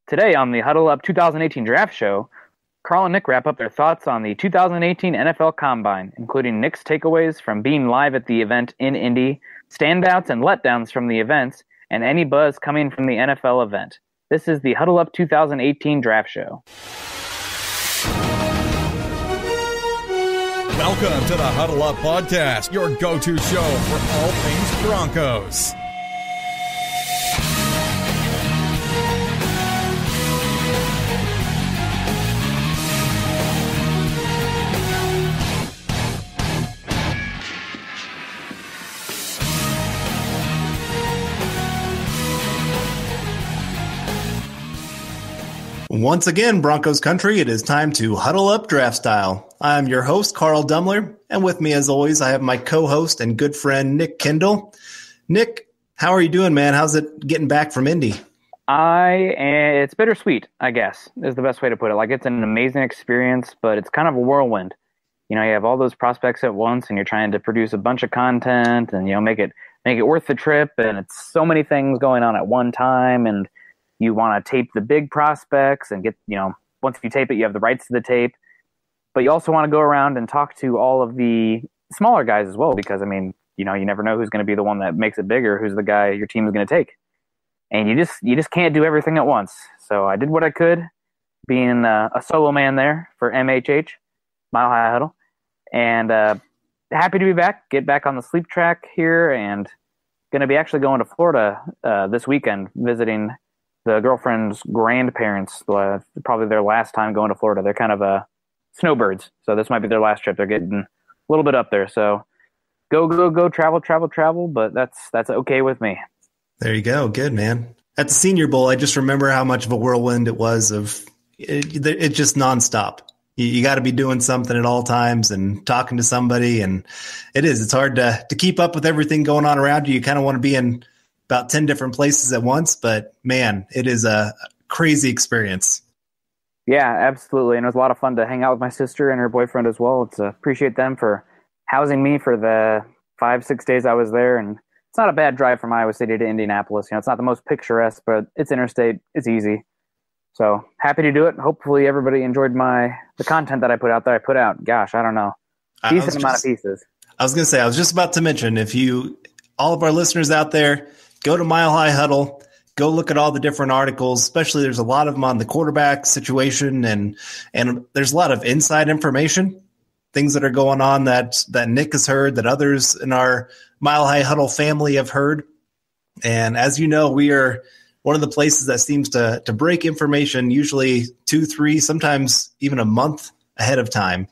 Today on the Huddle Up 2018 Draft Show, Carl and Nick wrap up their thoughts on the 2018 NFL Combine, including Nick's takeaways from being live at the event in Indy, standouts and letdowns from the events, and any buzz coming from the NFL event. This is the Huddle Up 2018 Draft Show. Welcome to the Huddle Up Podcast, your go-to show for all things Broncos. Once again, Broncos country, it is time to huddle up draft style. I'm your host, Carl Dumler, and with me, as always, I have my co-host and good friend, Nick Kendell. Nick, how are you doing, man? How's it getting back from Indy? It's bittersweet, I guess, is the best way to put it. Like, it's an amazing experience, but it's kind of a whirlwind. You know, you have all those prospects at once, and you're trying to produce a bunch of content and, you know, make it worth the trip, and it's so many things going on at one time, and you want to tape the big prospects and get, you know, once you tape it, you have the rights to the tape. But you also want to go around and talk to all of the smaller guys as well, because, I mean, you know, you never know who's going to be the one that makes it bigger, who's the guy your team is going to take. And you just can't do everything at once. So I did what I could, being a solo man there for MHH, Mile High Huddle. And happy to be back, get back on the sleep track here, and going to be actually going to Florida this weekend, visiting the girlfriend's grandparents, probably their last time going to Florida. They're kind of snowbirds, so this might be their last trip. They're getting a little bit up there, so go, travel, but that's okay with me. There you go. Good, man. At the Senior Bowl, I just remember how much of a whirlwind it was. It's just nonstop. You got to be doing something at all times and talking to somebody, and it's hard to keep up with everything going on around you. You kind of want to be in about 10 different places at once, but man, it is a crazy experience. Yeah, absolutely. And it was a lot of fun to hang out with my sister and her boyfriend as well. It's appreciate them for housing me for the 5-6 days I was there. And it's not a bad drive from Iowa City to Indianapolis. You know, it's not the most picturesque, but it's interstate. It's easy. So happy to do it. Hopefully everybody enjoyed the content that I put out there. Gosh, I don't know. Decent amount of pieces. I was going to say, I was just about to mention, all of our listeners out there, go to Mile High Huddle, go look at all the different articles, especially there's a lot of them on the quarterback situation, and there's a lot of inside information, things that are going on that Nick has heard, that others in our Mile High Huddle family have heard. And as you know, we are one of the places that seems to break information usually 2, 3, sometimes even a month ahead of time.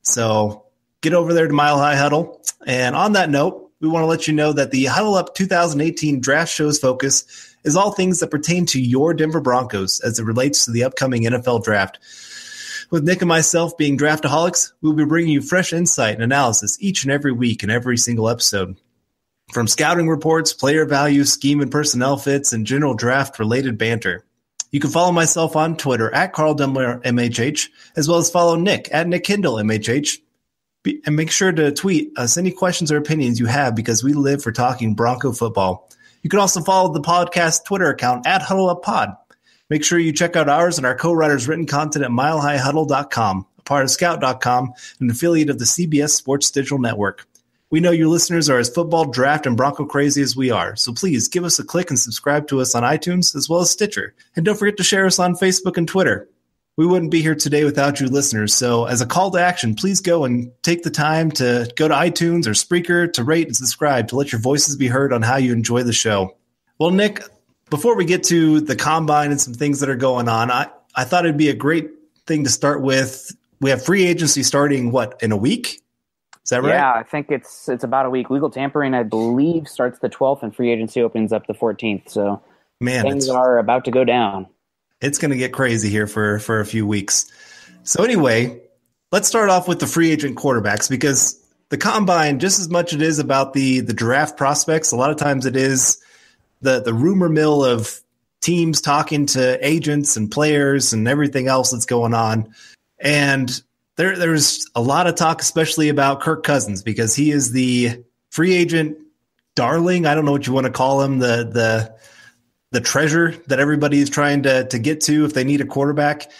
So get over there to Mile High Huddle. And on that note, we want to let you know that the Huddle Up 2018 Draft Show's focus is all things that pertain to your Denver Broncos as it relates to the upcoming NFL Draft. With Nick and myself being draftaholics, we'll be bringing you fresh insight and analysis each and every week in every single episode. From scouting reports, player values, scheme and personnel fits, and general draft-related banter. You can follow myself on Twitter at Carl Dumler MHH, as well as follow Nick at Nick Kendell MHH. And make sure to tweet us any questions or opinions you have, because we live for talking Bronco football. You can also follow the podcast Twitter account at HuddleUpPod. Make sure you check out ours and our co-writers' written content at milehighhuddle.com, a part of scout.com, an affiliate of the CBS Sports Digital Network. We know your listeners are as football, draft, and Bronco crazy as we are, so please give us a click and subscribe to us on iTunes as well as Stitcher. And don't forget to share us on Facebook and Twitter. We wouldn't be here today without you listeners, so as a call to action, please go and take the time to go to iTunes or Spreaker to rate and subscribe to let your voices be heard on how you enjoy the show. Well, Nick, before we get to the Combine and some things that are going on, I thought it'd be a great thing to start with. We have free agency starting, in a week? Is that right? Yeah, I think it's about a week. Legal tampering, I believe, starts the 12th, and free agency opens up the 14th, so things are about to go down. It's going to get crazy here for a few weeks. So anyway, let's start off with the free agent quarterbacks, because the Combine, just as much it is about the draft prospects, a lot of times it is the rumor mill of teams talking to agents and players and everything else that's going on. And there's a lot of talk, especially about Kirk Cousins, because he is the free agent darling. I don't know what you want to call him, the the treasure that everybody is trying to get to if they need a quarterback.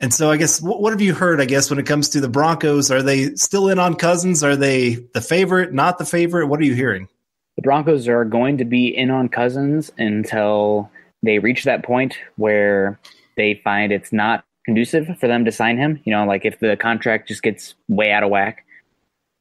And so I guess what have you heard, I guess, when it comes to the Broncos? Are they still in on Cousins? Are they the favorite, not the favorite? What are you hearing? The Broncos are going to be in on Cousins until they reach that point where they find it's not conducive for them to sign him. Like if the contract just gets way out of whack.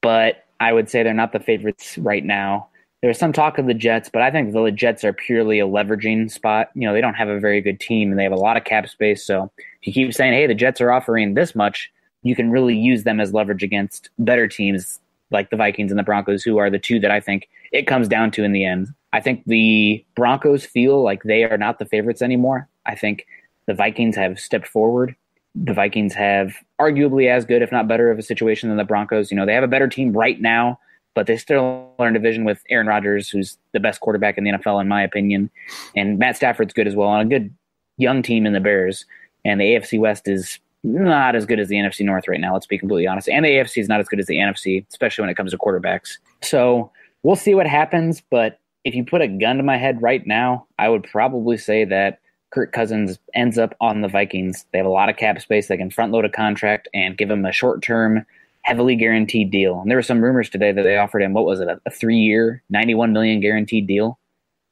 But I would say they're not the favorites right now. There's some talk of the Jets, but I think the Jets are purely a leveraging spot. They don't have a very good team, and they have a lot of cap space. So if you keep saying, hey, the Jets are offering this much, you can really use them as leverage against better teams like the Vikings and the Broncos, who are the two that I think it comes down to in the end. I think the Broncos feel like they are not the favorites anymore. I think the Vikings have stepped forward. The Vikings have arguably as good, if not better, of a situation than the Broncos. They have a better team right now, but they still are in a division with Aaron Rodgers, who's the best quarterback in the NFL, in my opinion. And Matt Stafford's good as well, on a good young team in the Bears. And the AFC West is not as good as the NFC North right now, let's be completely honest. And the AFC is not as good as the NFC, especially when it comes to quarterbacks. So we'll see what happens, but if you put a gun to my head right now, I would probably say that Kirk Cousins ends up on the Vikings. They have a lot of cap space. They can front load a contract and give him a short-term, heavily guaranteed deal. And there were some rumors today that they offered him, what was it, a 3-year, $91 million guaranteed deal?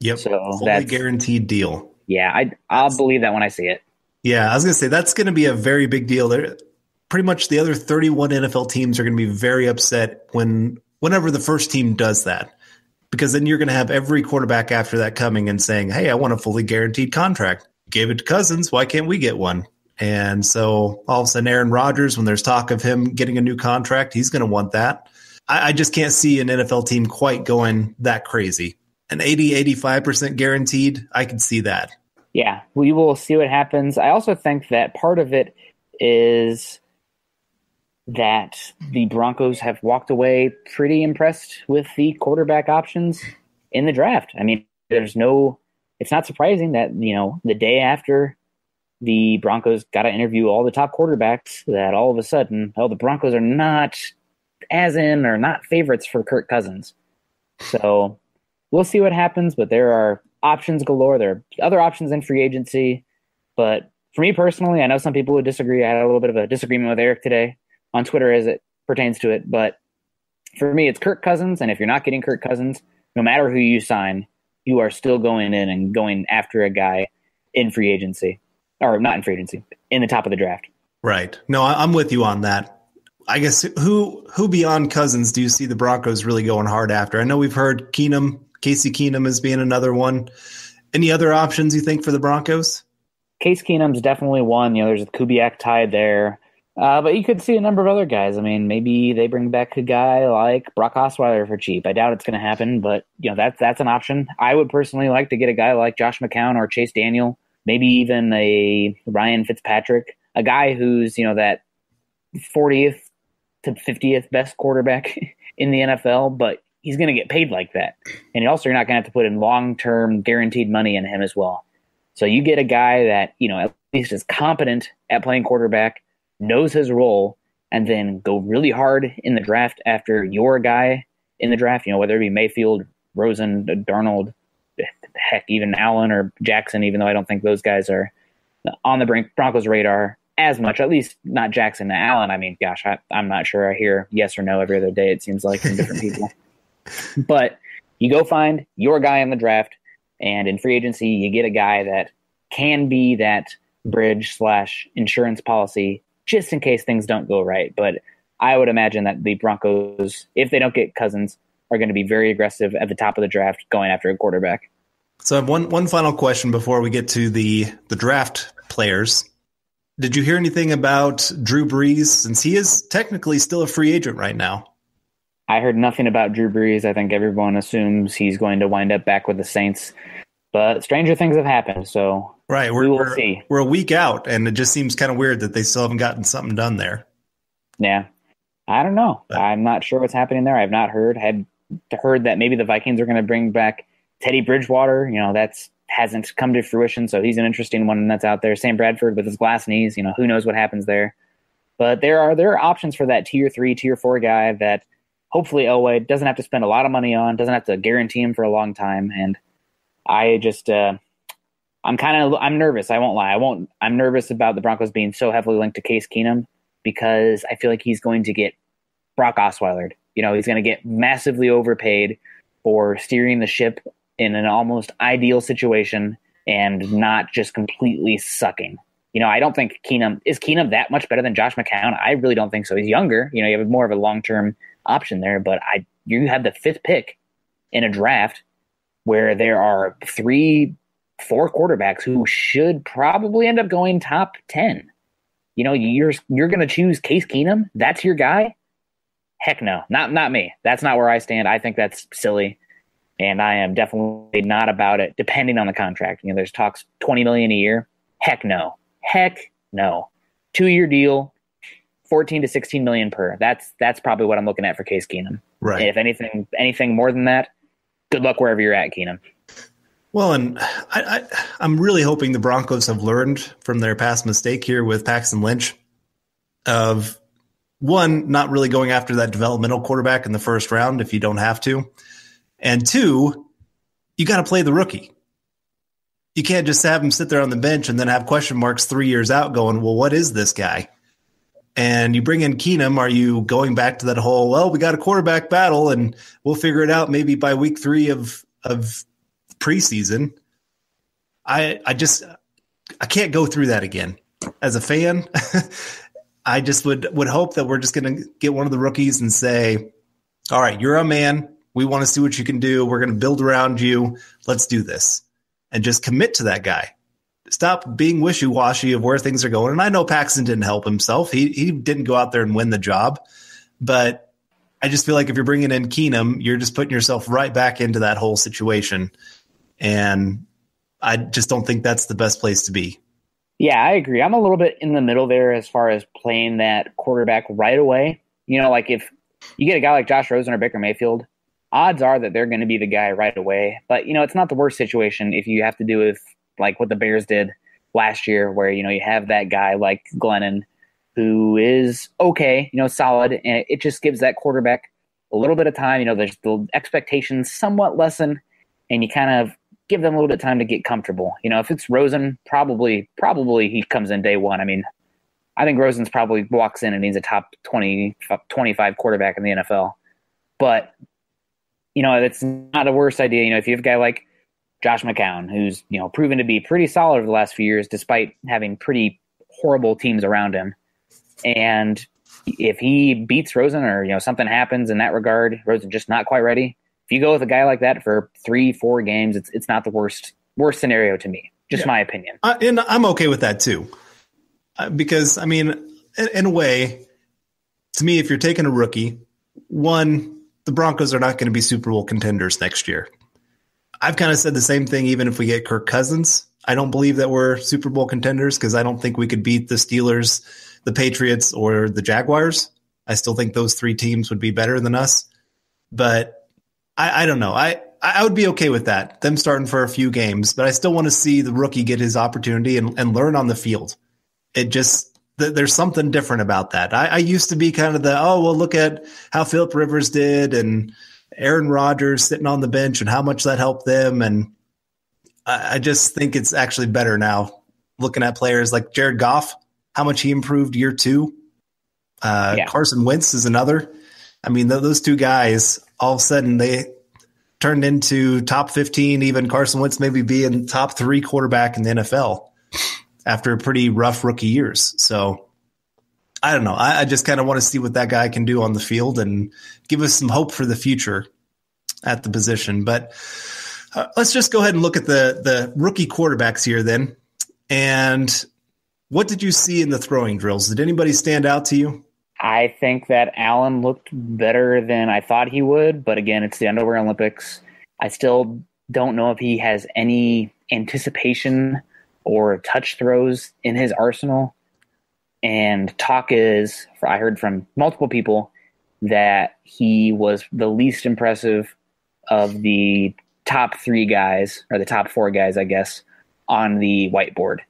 Yep, so fully guaranteed deal. Yeah, I'll believe that when I see it. Yeah, I was going to say, that's going to be a very big deal. Pretty much the other 31 NFL teams are going to be very upset whenever the first team does that. Because then you're going to have every quarterback after that coming and saying, hey, I want a fully guaranteed contract. Gave it to Cousins. Why can't we get one? And so all of a sudden Aaron Rodgers, when there's talk of him getting a new contract, he's going to want that. I just can't see an NFL team quite going that crazy. An 80-85% guaranteed, I can see that. Yeah, we will see what happens. I also think that part of it is that the Broncos have walked away pretty impressed with the quarterback options in the draft. I mean, it's not surprising that, the day after the Broncos got to interview all the top quarterbacks, that all of a sudden, the Broncos are not not favorites for Kirk Cousins. So we'll see what happens, but there are options galore. There are other options in free agency. But for me personally, I know some people would disagree. I had a little bit of a disagreement with Eric today on Twitter as it pertains to it. But for me, it's Kirk Cousins. And if you're not getting Kirk Cousins, no matter who you sign, you are still going in and going after a guy in free agency. Or not in free agency, in the top of the draft. Right. No, I'm with you on that. I guess who beyond Cousins do you see the Broncos really going hard after? I know we've heard Casey Keenum as being another one. Any other options you think for the Broncos? Case Keenum's definitely one. There's a Kubiak tie there. But you could see a number of other guys. I mean, maybe they bring back a guy like Brock Osweiler for cheap. I doubt it's going to happen, but that's an option. I would personally like to get a guy like Josh McCown or Chase Daniel, maybe even a Ryan Fitzpatrick, a guy who's that 40th to 50th best quarterback in the NFL, but he's going to get paid like that. And you're not going to have to put in long-term guaranteed money in him as well. So you get a guy that at least is competent at playing quarterback, knows his role, and then go really hard in the draft after your guy in the draft, whether it be Mayfield, Rosen, Darnold, heck, even Allen or Jackson, even though I don't think those guys are on the Broncos radar as much, at least not Jackson and Allen. I mean, gosh, I'm not sure. I hear yes or no every other day, it seems like, from different people. But you go find your guy in the draft, and in free agency, you get a guy that can be that bridge/insurance policy just in case things don't go right. But I would imagine that the Broncos, if they don't get Cousins, are going to be very aggressive at the top of the draft going after a quarterback. So I have one final question before we get to the draft players. Did you hear anything about Drew Brees, since he is technically still a free agent right now? I heard nothing about Drew Brees. I think everyone assumes he's going to wind up back with the Saints. But stranger things have happened, so right, we will see. We're a week out, and it just seems kind of weird that they still haven't gotten something done there. Yeah. I don't know. I'm not sure what's happening there. I've not heard. Had heard that maybe the Vikings are going to bring back Teddy Bridgewater. That hasn't come to fruition, so he's an interesting one that's out there. Sam Bradford with his glass knees. Who knows what happens there. But there are options for that tier 3, tier 4 guy that hopefully Elway doesn't have to spend a lot of money on, doesn't have to guarantee him for a long time. And I just I'm nervous. I won't lie. I'm nervous about the Broncos being so heavily linked to Case Keenum because I feel like he's going to get Brock Osweilered. He's going to get massively overpaid for steering the ship in an almost ideal situation and not just completely sucking. I don't think is Keenum that much better than Josh McCown? I really don't think so. He's younger. You have more of a long-term option there, but you have the 5th pick in a draft where there are 3-4 quarterbacks who should probably end up going top 10. You're going to choose Case Keenum? That's your guy? Heck no, not me. That's not where I stand. I think that's silly, and I am definitely not about it. Depending on the contract, there's talks $20 million a year. Heck no. 2-year deal, 14 to 16 million per. That's probably what I'm looking at for Case Keenum. Right. And if anything more than that, good luck wherever you're at, Keenum. Well, and I'm really hoping the Broncos have learned from their past mistake here with Paxton Lynch of, one, not really going after that developmental quarterback in the first round if you don't have to. And 2, you got to play the rookie. You can't just have him sit there on the bench and then have question marks 3 years out going, well, what is this guy? And you bring in Keenum, are you going back to that whole, well, we got a quarterback battle and we'll figure it out maybe by week 3 of preseason? I can't go through that again. As a fan, I just would hope that we're just going to get one of the rookies and say, all right, you're a man. We want to see what you can do. We're going to build around you. Let's do this. And just commit to that guy. Stop being wishy-washy of where things are going. And I know Paxton didn't help himself. He didn't go out there and win the job. But I just feel like if you're bringing in Keenum, you're just putting yourself right back into that whole situation. And I just don't think that's the best place to be. Yeah, I agree. I'm a little bit in the middle there as far as playing that quarterback right away. Like if you get a guy like Josh Rosen or Baker Mayfield, odds are that they're going to be the guy right away. But, it's not the worst situation if you have to do with like what the Bears did last year where, you have that guy like Glennon who is okay, solid. And it just gives that quarterback a little bit of time. There's the expectations somewhat lessen and you kind of give them a little bit of time to get comfortable. If it's Rosen, probably he comes in day one. I mean, I think Rosen's probably walks in and he's a top 20, 25 quarterback in the NFL. But it's not a worse idea. If you have a guy like Josh McCown, who's, proven to be pretty solid over the last few years, despite having pretty horrible teams around him. And if he beats Rosen or, something happens in that regard, Rosen just not quite ready. If you go with a guy like that for 3-4 games, it's not the worst scenario to me. Just my opinion. And I'm okay with that too. Because, I mean, in a way, to me, if you're taking a rookie, one, the Broncos are not going to be Super Bowl contenders next year. I've kind of said the same thing even if we get Kirk Cousins. I don't believe that we're Super Bowl contenders because I don't think we could beat the Steelers, the Patriots, or the Jaguars. I still think those 3 teams would be better than us. But I don't know. I would be okay with that, them starting for a few games. But I still want to see the rookie get his opportunity and learn on the field. It just there's something different about that. I used to be kind of look at how Phillip Rivers did and Aaron Rodgers sitting on the bench and how much that helped them. And I just think it's actually better now looking at players like Jared Goff, how much he improved year 2. Carson Wentz is another. I mean, those 2 guys, all of a sudden they turned into top 15, even Carson Wentz maybe being top 3 quarterback in the NFL after pretty rough rookie years. So I don't know. I just kind of want to see what that guy can do on the field and give us some hope for the future at the position. But let's just go ahead and look at the rookie quarterbacks here then. And what did you see in the throwing drills? Did anybody stand out to you? I think that Allen looked better than I thought he would. But again, it's the Underwear Olympics. I still don't know if he has any anticipation or touch throws in his arsenal. And talk is, I heard from multiple people, that he was the least impressive of the top 3 guys, or the top 4 guys, I guess, on the whiteboard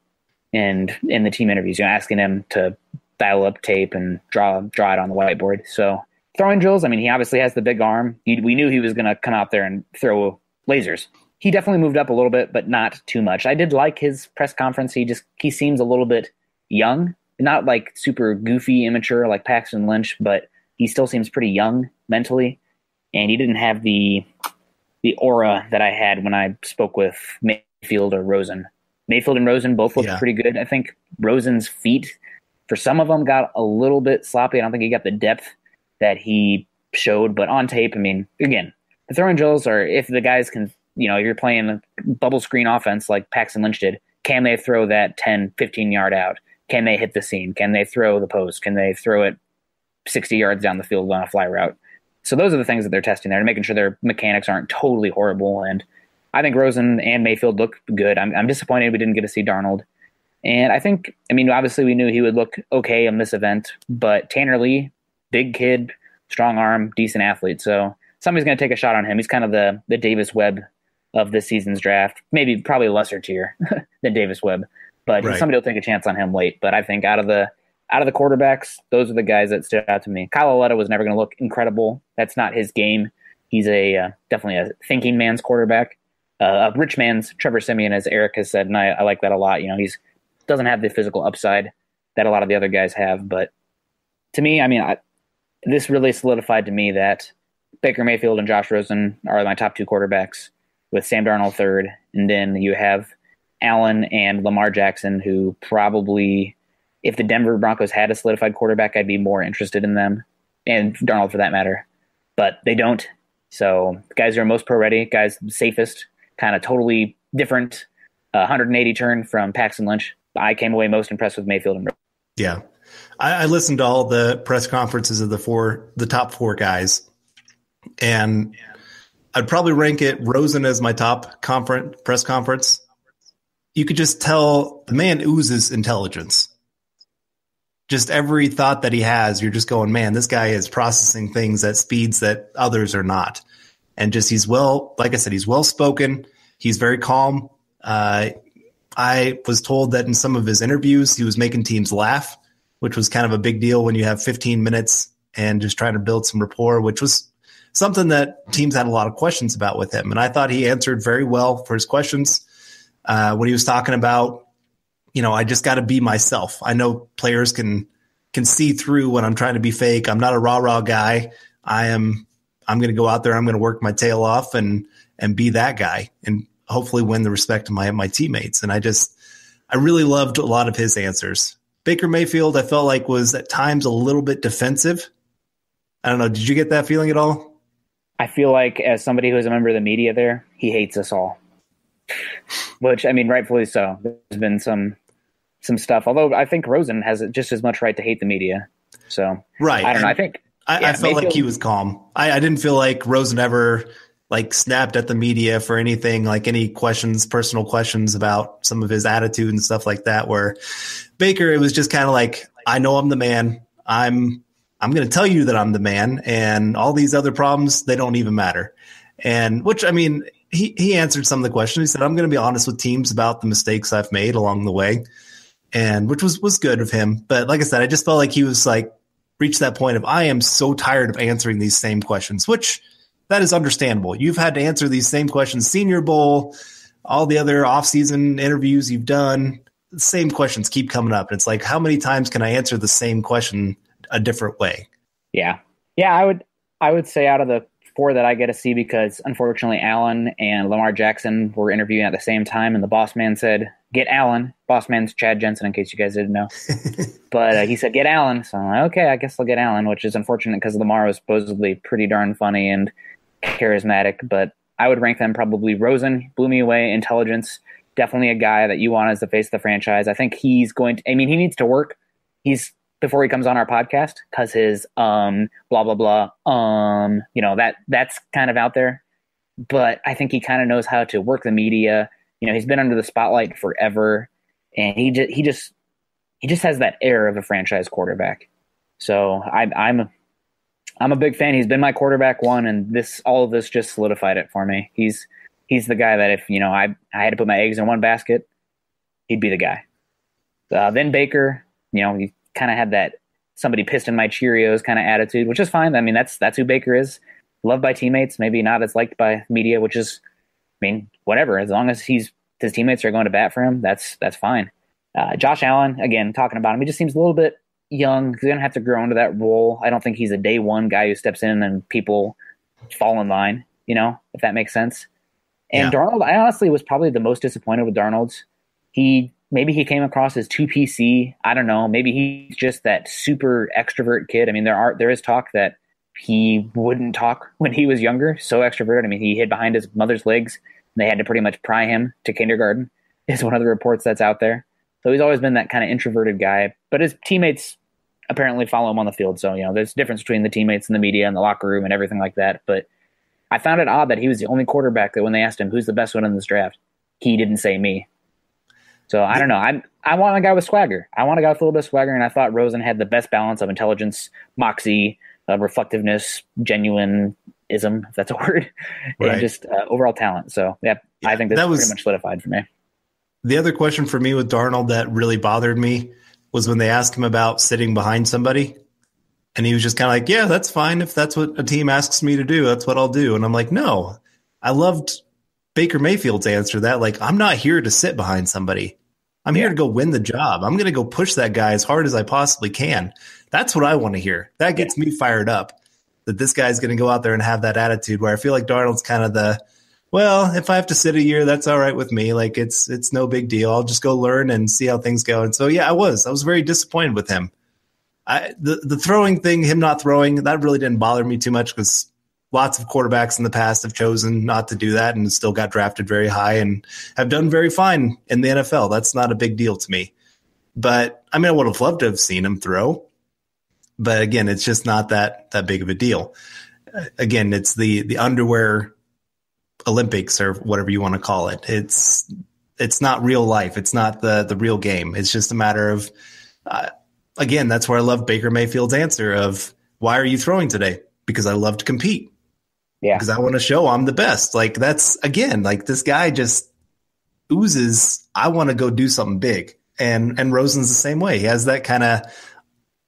and in the team interviews, asking him to dial up tape and draw it on the whiteboard. So throwing drills, I mean, he obviously has the big arm. We knew he was going to come out there and throw lasers. he definitely moved up a little bit, but not too much. I did like his press conference. He seems a little bit young, not like super goofy, immature like Paxton Lynch, but he still seems pretty young mentally. And he didn't have the aura that I had when I spoke with Mayfield or Rosen. Mayfield and Rosen both looked pretty good. I think Rosen's feet, for some of them, got a little bit sloppy. I don't think he got the depth that he showed, but on tape, I mean, again, the throwing drills are, if the guys can, if you're playing a bubble screen offense like Paxton Lynch did, can they throw that 10, 15 yard out? Can they hit the seam? Can they throw the post? Can they throw it 60 yards down the field on a fly route? So those are the things that they're testing there, and making sure their mechanics aren't totally horrible. And I think Rosen and Mayfield look good. I'm disappointed we didn't get to see Darnold. And I think, obviously we knew he would look okay in this event, but Tanner Lee, big kid, strong arm, decent athlete. So somebody's going to take a shot on him. He's kind of the Davis Webb of this season's draft, probably lesser tier than Davis Webb, but somebody will take a chance on him late. But I think out of the quarterbacks, those are the guys that stood out to me. Kyle Aletta was never going to look incredible. That's not his game. He's definitely a thinking man's quarterback, a rich man's Trevor Siemian, as Eric has said, and I like that a lot. He's doesn't have the physical upside that a lot of the other guys have, but to me, this really solidified to me that Baker Mayfield and Josh Rosen are my top two quarterbacks, with Sam Darnold third, and then you have Allen and Lamar Jackson, who probably, if the Denver Broncos had a solidified quarterback, I'd be more interested in them, and Darnold for that matter, but they don't. So guys who are most pro ready, guys safest, kind of totally different, 180 turn from Paxton Lynch. I came away most impressed with Mayfield and Rosen. Yeah. I listened to all the press conferences of the top four guys, and I'd probably rank it Rosen as my top press conference. You could just tell the man oozes intelligence. Just every thought that he has, you're just going, man, this guy is processing things at speeds that others are not. And just like I said, he's well-spoken. He's very calm. I was told that in some of his interviews, he was making teams laugh, which was kind of a big deal when you have 15 minutes and just trying to build some rapport, which was something that teams had a lot of questions about with him. And I thought he answered very well for his questions. When he was talking about, I just got to be myself. I know players can see through when I'm trying to be fake. I'm not a rah-rah guy. I'm going to go out there. I'm going to work my tail off and be that guy and hopefully win the respect of my teammates. And I really loved a lot of his answers. Baker Mayfield, I felt like, was at times a little bit defensive. I don't know. Did you get that feeling at all? I feel like, as somebody who is a member of the media there, he hates us all. Which, rightfully so. There's been some stuff. Although I think Rosen has just as much right to hate the media. So right. I don't know. I think I felt like he was calm. I didn't feel like Rosen ever snapped at the media for anything, like any personal questions about some of his attitude and stuff like that. Where Baker, it was just kind of like, I know I'm the man. I'm going to tell you that I'm the man, and all these other problems, they don't even matter. And which, he answered some of the questions. He said, I'm going to be honest with teams about the mistakes I've made along the way, and which was good of him. But like I said, I just felt like he was reached that point of, I am so tired of answering these same questions, which that is understandable. You've had to answer these same questions, Senior Bowl, all the other offseason interviews you've done. The same questions keep coming up. And it's like, how many times can I answer the same question a different way? Yeah. I would say out of the four that I get to see, because unfortunately Allen and Lamar Jackson were interviewing at the same time, and the boss man said, get Allen. Boss man's Chad Jensen, in case you guys didn't know. But he said, get Allen. So I'm like, okay, I guess I'll get Allen, which is unfortunate because Lamar was supposedly pretty darn funny and charismatic. But I would rank them probably Rosen, blew me away, intelligence, definitely a guy that you want as the face of the franchise. I think he's going to, he needs to work. Before he comes on our podcast, because his blah blah blah that's kind of out there, but I think he kind of knows how to work the media. He's been under the spotlight forever, and he just has that air of a franchise quarterback. So I'm a big fan. He's been my quarterback one, and all of this just solidified it for me. He's the guy that if I had to put my eggs in one basket, he'd be the guy. Then Baker, he kind of had that somebody pissed in my Cheerios kind of attitude, which is fine. That's who Baker is. Loved by teammates, maybe not as liked by media, which is mean, whatever. As long as his teammates are going to bat for him, that's fine. Josh Allen, again, talking about him, he just seems a little bit young. He's going to have to grow into that role. I don't think he's a day one guy who steps in and people fall in line, if that makes sense. And Darnold, I honestly was probably the most disappointed with Darnold's. Maybe he came across as too PC. I don't know. Maybe he's just that super extrovert kid. I mean, there is talk that he wouldn't talk when he was younger. So extroverted. I mean, he hid behind his mother's legs and they had to pretty much pry him to kindergarten is one of the reports that's out there. So he's always been that kind of introverted guy, but his teammates apparently follow him on the field. So, there's a difference between the teammates and the media and the locker room and everything like that. But I found it odd that he was the only quarterback that when they asked him, who's the best one in this draft, he didn't say me. So I don't know. I want a guy with swagger. I want a guy with a little bit of swagger, and I thought Rosen had the best balance of intelligence, moxie, reflectiveness, genuineism, if that's a word, and just overall talent. So, I think that was pretty much solidified for me. The other question for me with Darnold that really bothered me was when they asked him about sitting behind somebody, and he was just kind of like, yeah, that's fine. If that's what a team asks me to do, that's what I'll do. And I'm like, no. I loved Baker Mayfield's answer to that. Like, I'm not here to sit behind somebody. I'm here to go win the job. I'm going to go push that guy as hard as I possibly can. That's what I want to hear. That gets me fired up, that this guy's going to go out there and have that attitude where I feel like Darnold's kind of if I have to sit a year, that's all right with me. Like, it's no big deal. I'll just go learn and see how things go. And so, I was very disappointed with him. The throwing thing, him not throwing, that really didn't bother me too much because lots of quarterbacks in the past have chosen not to do that and still got drafted very high and have done very fine in the NFL. That's not a big deal to me. But, I mean, I would have loved to have seen him throw. But, again, it's just not that big of a deal. Again, it's the underwear Olympics or whatever you want to call it. It's not real life. It's not the real game. It's just a matter of, again, that's where I love Baker Mayfield's answer of, why are you throwing today? Because I love to compete. Yeah. Because I want to show I'm the best. Like, that's, again, like, this guy just oozes, I want to go do something big. And Rosen's the same way. He has that kind of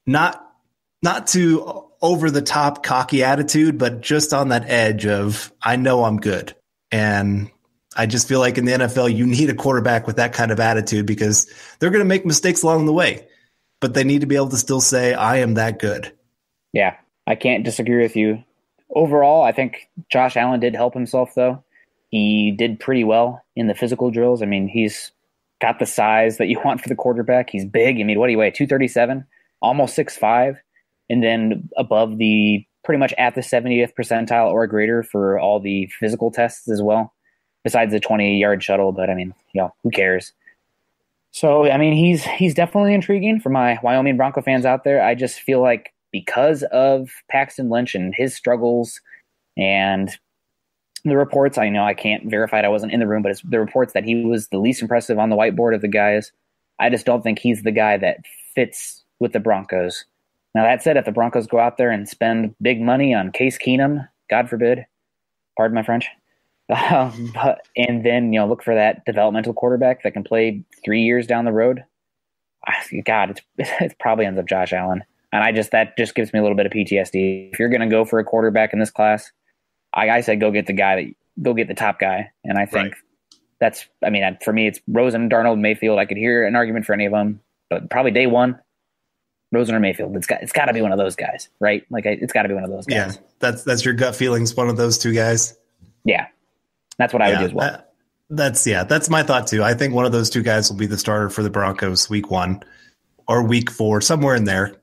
not too over the top cocky attitude, but just on that edge of, I know I'm good. And I just feel like in the NFL, you need a quarterback with that kind of attitude because they're going to make mistakes along the way, but they need to be able to still say, I am that good. Yeah, I can't disagree with you. Overall, I think Josh Allen did help himself, though. He did pretty well in the physical drills. I mean, he's got the size that you want for the quarterback. He's big. I mean, what do you weigh? 237, almost 6'5", and then above pretty much at the 70th percentile or greater for all the physical tests as well, besides the 20-yard shuttle. But, I mean, who cares? So, I mean, he's definitely intriguing for my Wyoming Bronco fans out there. I just feel like because of Paxton Lynch and his struggles and the reports, I know I can't verify it, I wasn't in the room, but it's the reports that he was the least impressive on the whiteboard of the guys. I just don't think he's the guy that fits with the Broncos. Now, that said, if the Broncos go out there and spend big money on Case Keenum, God forbid, pardon my French, and then look for that developmental quarterback that can play 3 years down the road, God, it probably ends up Josh Allen. And that just gives me a little bit of PTSD. If you're going to go for a quarterback in this class, I said go get the top guy. And I think that's, I mean, for me, it's Rosen, Darnold, Mayfield. I could hear an argument for any of them, but probably day one, Rosen or Mayfield. It's got to be one of those guys, right? Like, it's got to be one of those guys. Yeah, that's your gut feelings, one of those two guys. Yeah, that's what I would do as well. That's my thought too. I think one of those two guys will be the starter for the Broncos week 1 or week 4, somewhere in there.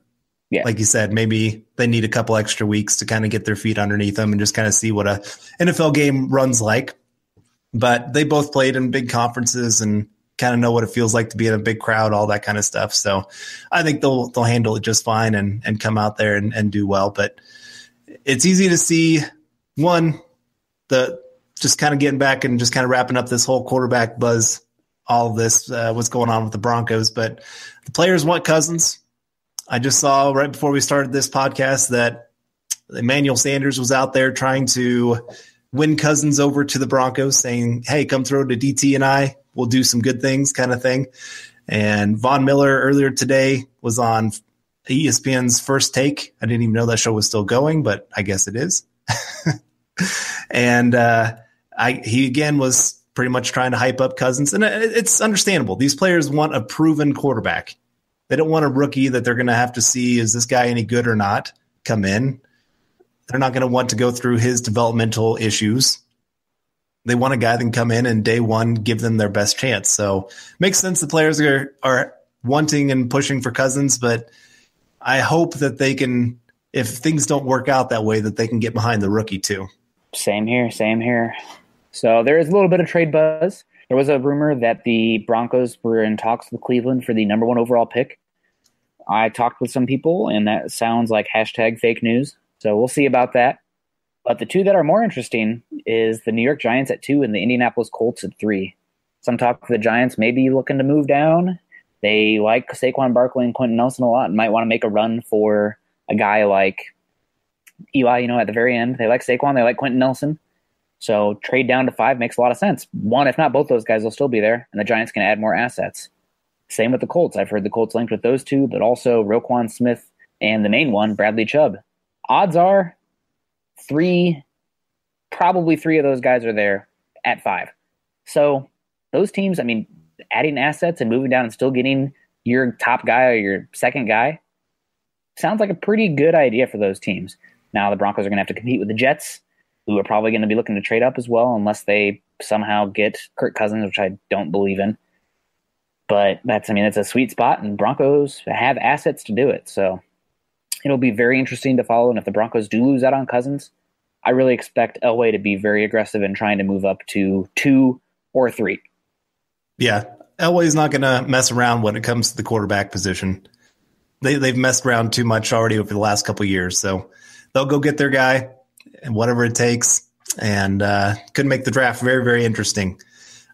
Yeah. Like you said, maybe they need a couple extra weeks to kind of get their feet underneath them and just kind of see what a NFL game runs like. But they both played in big conferences and kind of know what it feels like to be in a big crowd, all that kind of stuff. So I think they'll handle it just fine and come out there and do well. But it's easy to see, just kind of getting back and just kind of wrapping up this whole quarterback buzz, all of this, what's going on with the Broncos. But the players want Cousins. I just saw right before we started this podcast that Emmanuel Sanders was out there trying to win Cousins over to the Broncos, saying, hey, come throw to DT and I. We'll do some good things kind of thing. And Von Miller earlier today was on ESPN's First Take. I didn't even know that show was still going, but I guess it is. And He again was pretty much trying to hype up Cousins, and it's understandable. These players want a proven quarterback. They don't want a rookie that they're going to have to see, is this guy any good or not, come in. They're not going to want to go through his developmental issues. They want a guy that can come in and day one give them their best chance. So makes sense the players are wanting and pushing for Cousins, but I hope that they can, if things don't work out that way, that they can get behind the rookie too. Same here. So there is a little bit of trade buzz. There was a rumor that the Broncos were in talks with Cleveland for the number 1 overall pick. I talked with some people, and that sounds like hashtag fake news. So we'll see about that. But the two that are more interesting is the New York Giants at 2 and the Indianapolis Colts at 3. Some talk of the Giants may be looking to move down. They like Saquon Barkley and Quentin Nelson a lot and might want to make a run for a guy like Eli, at the very end. They like Saquon. They like Quentin Nelson. So trade down to 5 makes a lot of sense. One, if not both those guys, will still be there, and the Giants can add more assets. Same with the Colts. I've heard the Colts linked with those two, but also Roquan Smith and the main one, Bradley Chubb. Odds are probably three of those guys are there at 5. So those teams, adding assets and moving down and still getting your top guy or your second guy sounds like a pretty good idea for those teams. Now the Broncos are going to have to compete with the Jets, who are probably going to be looking to trade up as well, unless they somehow get Kirk Cousins, which I don't believe in. But it's a sweet spot, and Broncos have assets to do it. So it'll be very interesting to follow. And if the Broncos do lose out on Cousins, I really expect Elway to be very aggressive in trying to move up to 2 or 3. Yeah, Elway's not going to mess around when it comes to the quarterback position. They've messed around too much already over the last couple of years. So they'll go get their guy and whatever it takes, and could make the draft very, very interesting.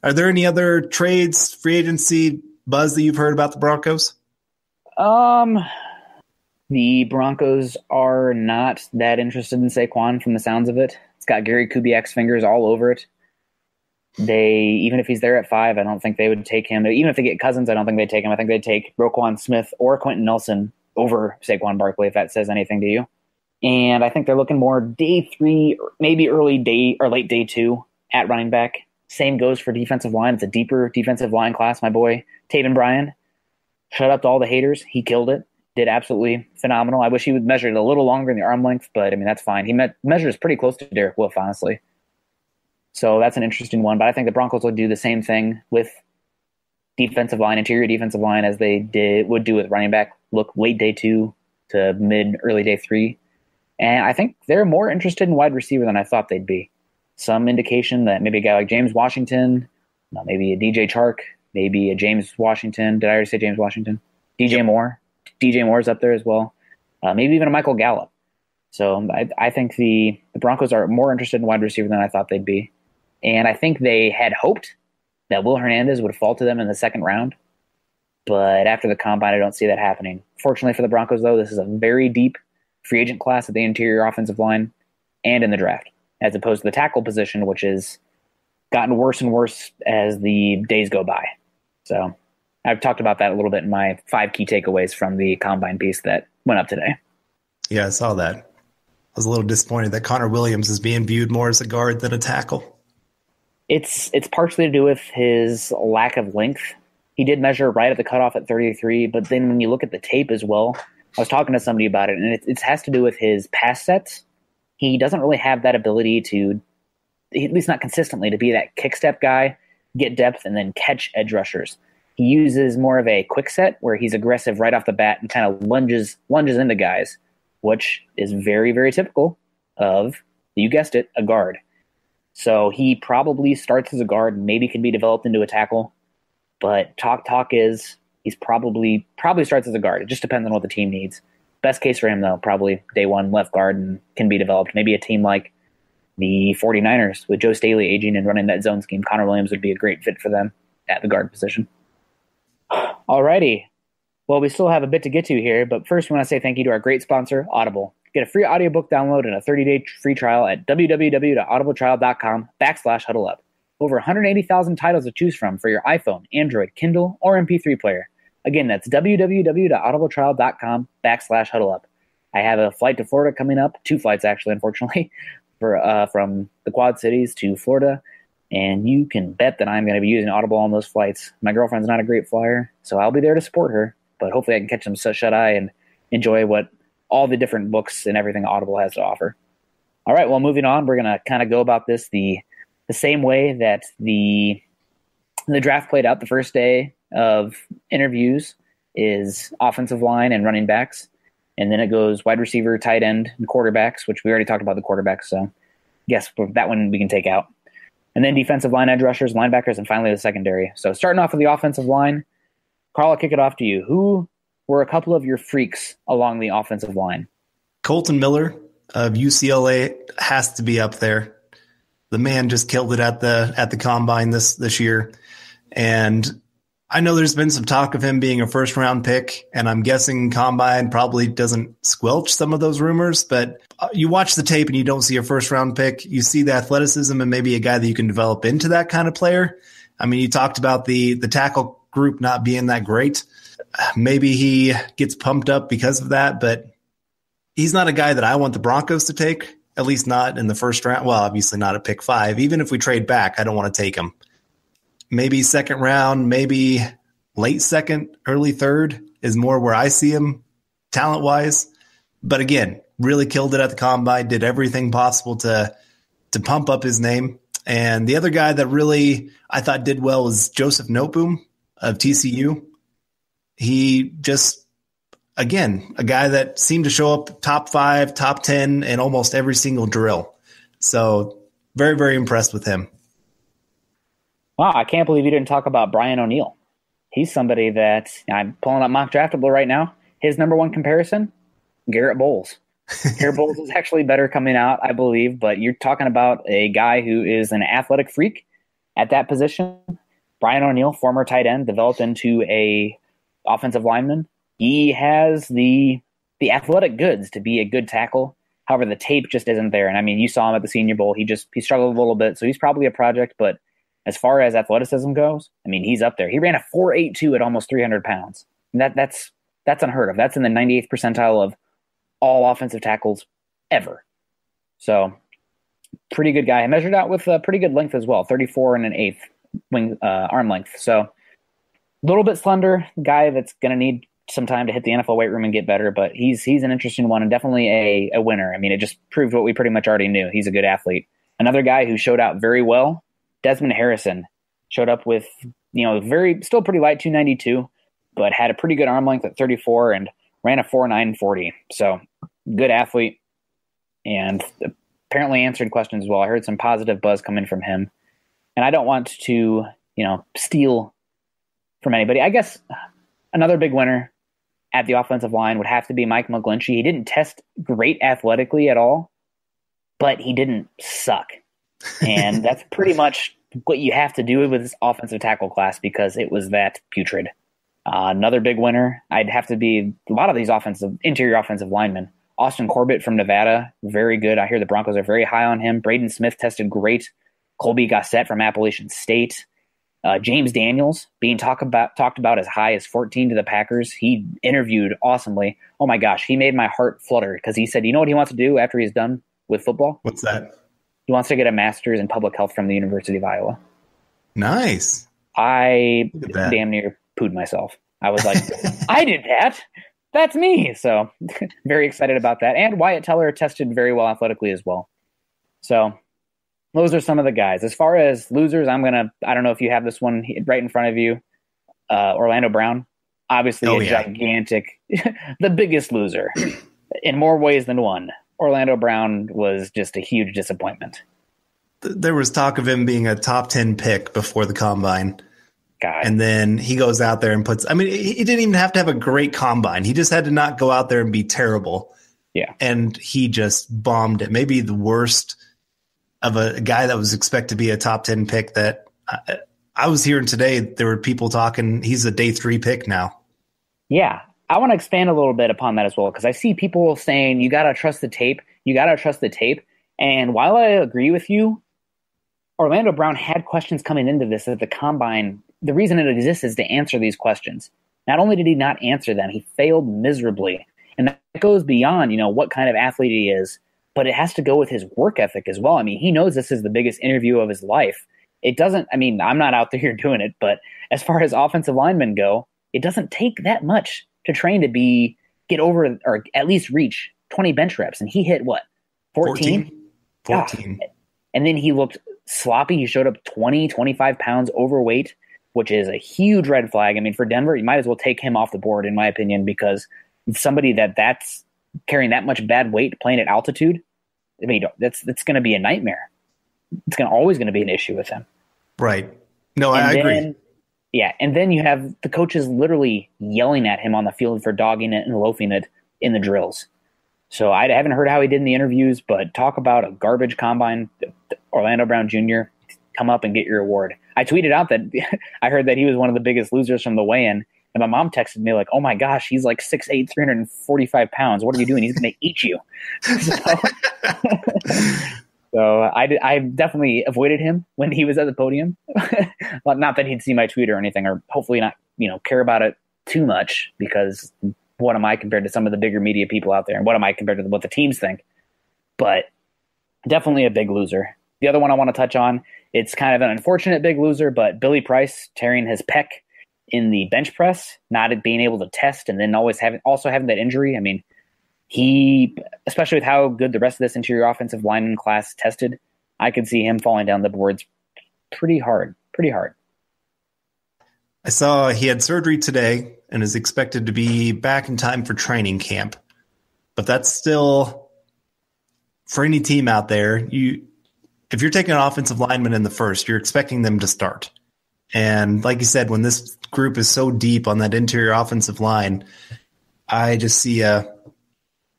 Are there any other trades, free agency buzz that you've heard about the Broncos? The Broncos are not that interested in Saquon from the sounds of it. It's got Gary Kubiak's fingers all over it. Even if he's there at 5, I don't think they would take him. Even if they get Cousins, I don't think they'd take him. I think they'd take Roquan Smith or Quentin Nelson over Saquon Barkley, if that says anything to you. And I think they're looking more day 3, maybe early day or late day 2 at running back. Same goes for defensive line. It's a deeper defensive line class. My boy, Taven Bryan, shut up to all the haters. He killed it. Did absolutely phenomenal. I wish he would measure it a little longer in the arm length, but that's fine. He measures pretty close to Derek Wolfe, honestly. So that's an interesting one. But I think the Broncos will do the same thing with defensive line, interior defensive line, as they would do with running back. Look late day 2 to early day 3. And I think they're more interested in wide receiver than I thought they'd be. Some indication that maybe a guy like James Washington, maybe a DJ Chark, maybe a James Washington. Did I already say James Washington? DJ Moore. DJ Moore's up there as well. Maybe even a Michael Gallup. So I think the Broncos are more interested in wide receiver than I thought they'd be. And I think they had hoped that Will Hernandez would fall to them in the second round. But after the combine, I don't see that happening. Fortunately for the Broncos, though, this is a very deep free agent class at the interior offensive line and in the draft, as opposed to the tackle position, which has gotten worse and worse as the days go by. So I've talked about that a little bit in my 5 key takeaways from the combine piece that went up today. Yeah, I saw that. I was a little disappointed that Connor Williams is being viewed more as a guard than a tackle. It's partially to do with his lack of length. He did measure right at the cutoff at 33, but then when you look at the tape as well, I was talking to somebody about it, and it has to do with his pass sets. He doesn't really have that ability to, at least not consistently, to be that kick step guy, get depth, and then catch edge rushers. He uses more of a quick set where he's aggressive right off the bat and kind of lunges into guys, which is very, very typical of, you guessed it, a guard. So he probably starts as a guard, maybe can be developed into a tackle, but talk is he's probably starts as a guard. It just depends on what the team needs. Best case for him, though, probably day 1 left guard and can be developed. Maybe a team like the 49ers with Joe Staley aging and running that zone scheme. Connor Williams would be a great fit for them at the guard position. Alrighty. Well, we still have a bit to get to here, but first we want to say thank you to our great sponsor, Audible. Get a free audiobook download and a 30-day free trial at www.audibletrial.com/huddleup. Over 180,000 titles to choose from for your iPhone, Android, Kindle, or MP3 player. Again, that's www.audibletrial.com/huddleup. I have a flight to Florida coming up, 2 flights actually, unfortunately, from the Quad Cities to Florida. and you can bet that I'm going to be using Audible on those flights. My girlfriend's not a great flyer, so I'll be there to support her, but hopefully I can catch some shut-eye and enjoy what all the different books and everything Audible has to offer. All right, well, moving on, we're going to kind of go about this the same way that the draft played out. The first day of interviews is offensive line and running backs, and then it goes wide receiver, tight end, and quarterbacks, which we already talked about the quarterbacks, so I guess that one we can take out. And then defensive line, edge rushers, linebackers, and finally the secondary. So starting off with the offensive line, Carl, I'll kick it off to you. Who were a couple of your freaks along the offensive line? Colton Miller of UCLA has to be up there. The man just killed it at the combine this year. And I know there's been some talk of him being a first round pick, and I'm guessing combine probably doesn't squelch some of those rumors, but you watch the tape and you don't see a first round pick. You see the athleticism and maybe a guy that you can develop into that kind of player. I mean, you talked about the tackle group not being that great. Maybe he gets pumped up because of that, but he's not a guy that I want the Broncos to take, at least not in the first round. Well, obviously not at pick 5. Even if we trade back, I don't want to take him. Maybe second round, maybe late second, early third is more where I see him talent-wise. But again, really killed it at the combine, did everything possible to pump up his name. And the other guy that really I thought did well was Joseph Noteboom of TCU. He just, again, a guy that seemed to show up top 5, top 10 in almost every single drill. So very, very impressed with him. Wow, I can't believe you didn't talk about Brian O'Neill. He's somebody that I'm pulling up Mock Draftable right now. His number one comparison, Garrett Bowles. Garrett Bowles is actually better coming out, I believe, but you're talking about a guy who is an athletic freak at that position. Brian O'Neill, former tight end, developed into a offensive lineman. He has the athletic goods to be a good tackle. However, the tape just isn't there. And I mean, you saw him at the Senior Bowl. He struggled a little bit, so he's probably a project, but as far as athleticism goes, I mean, he's up there. He ran a 4.82 at almost 300 pounds. And that's unheard of. That's in the 98th percentile of all offensive tackles ever. So, pretty good guy. I measured out with a pretty good length as well, 34 and an eighth wing arm length. So, a little bit slender guy that's going to need some time to hit the NFL weight room and get better, but he's an interesting one and definitely a winner. I mean, it just proved what we pretty much already knew. He's a good athlete. Another guy who showed out very well, Desmond Harrison, showed up with, still pretty light 292, but had a pretty good arm length at 34 and ran a 4.940. So good athlete and apparently answered questions well. I heard some positive buzz coming from him. And I don't want to, steal from anybody. I guess another big winner at the offensive line would have to be Mike McGlinchey. He didn't test great athletically at all, but he didn't suck. And that's pretty much what you have to do with this offensive tackle class because it was that putrid. Another big winner, I'd have to be a lot of these interior offensive linemen. Austin Corbett from Nevada, very good. I hear the Broncos are very high on him. Braden Smith tested great. Colby Gossett from Appalachian State. James Daniels being talked about as high as 14 to the Packers. He interviewed awesomely. Oh my gosh, he made my heart flutter because he said, you know what he wants to do after he's done with football? What's that? He wants to get a master's in public health from the University of Iowa. Nice. I damn near pooed myself. I was like, I did that. That's me. So very excited about that. And Wyatt Teller tested very well athletically as well. So those are some of the guys. As far as losers, I don't know if you have this one right in front of you. Orlando Brown, obviously gigantic, the biggest loser in more ways than one. Orlando Brown was just a huge disappointment. There was talk of him being a top 10 pick before the combine. God. And then he goes out there and he didn't even have to have a great combine. He just had to not go out there and be terrible. Yeah. And he just bombed it. Maybe the worst of a guy that was expected to be a top 10 pick that I was hearing today. There were people talking, he's a day 3 pick now. Yeah. I want to expand a little bit upon that as well, because I see people saying, you got to trust the tape. You got to trust the tape. And while I agree with you, Orlando Brown had questions coming into this at the combine. The reason it exists is to answer these questions. Not only did he not answer them, he failed miserably. And that goes beyond, what kind of athlete he is, but it has to go with his work ethic as well. I mean, he knows this is the biggest interview of his life. it doesn't, I mean, I'm not out there doing it, but as far as offensive linemen go, it doesn't take that much to train to get over or at least reach 20 bench reps. And he hit what? 14? 14. And then he looked sloppy. He showed up 20, 25 pounds overweight, which is a huge red flag. I mean, for Denver, you might as well take him off the board, in my opinion, because somebody that's carrying that much bad weight playing at altitude, I mean, that's going to be a nightmare. It's always going to be an issue with him. Right. No, I agree. Yeah, and then you have the coaches literally yelling at him on the field for dogging it and loafing it in the drills. So I haven't heard how he did in the interviews, but talk about a garbage combine. Orlando Brown Jr., come up and get your award. I tweeted out that I heard that he was one of the biggest losers from the weigh-in, and my mom texted me like, oh my gosh, he's like 6'8", 345 pounds. What are you doing? He's going to eat you. So I definitely avoided him when he was at the podium. Well, not that he'd see my tweet or anything, or hopefully not, care about it too much, because what am I compared to some of the bigger media people out there? And what am I compared to what the teams think? But definitely a big loser. The other one I want to touch on, it's kind of an unfortunate big loser, but Billy Price tearing his pec in the bench press, not being able to test, and then also having that injury. I mean, he, especially with how good the rest of this interior offensive lineman class tested, I could see him falling down the boards pretty hard. I saw he had surgery today and is expected to be back in time for training camp. But that's still, for any team out there, if you're taking an offensive lineman in the first, you're expecting them to start. And like you said, when this group is so deep on that interior offensive line, I just see a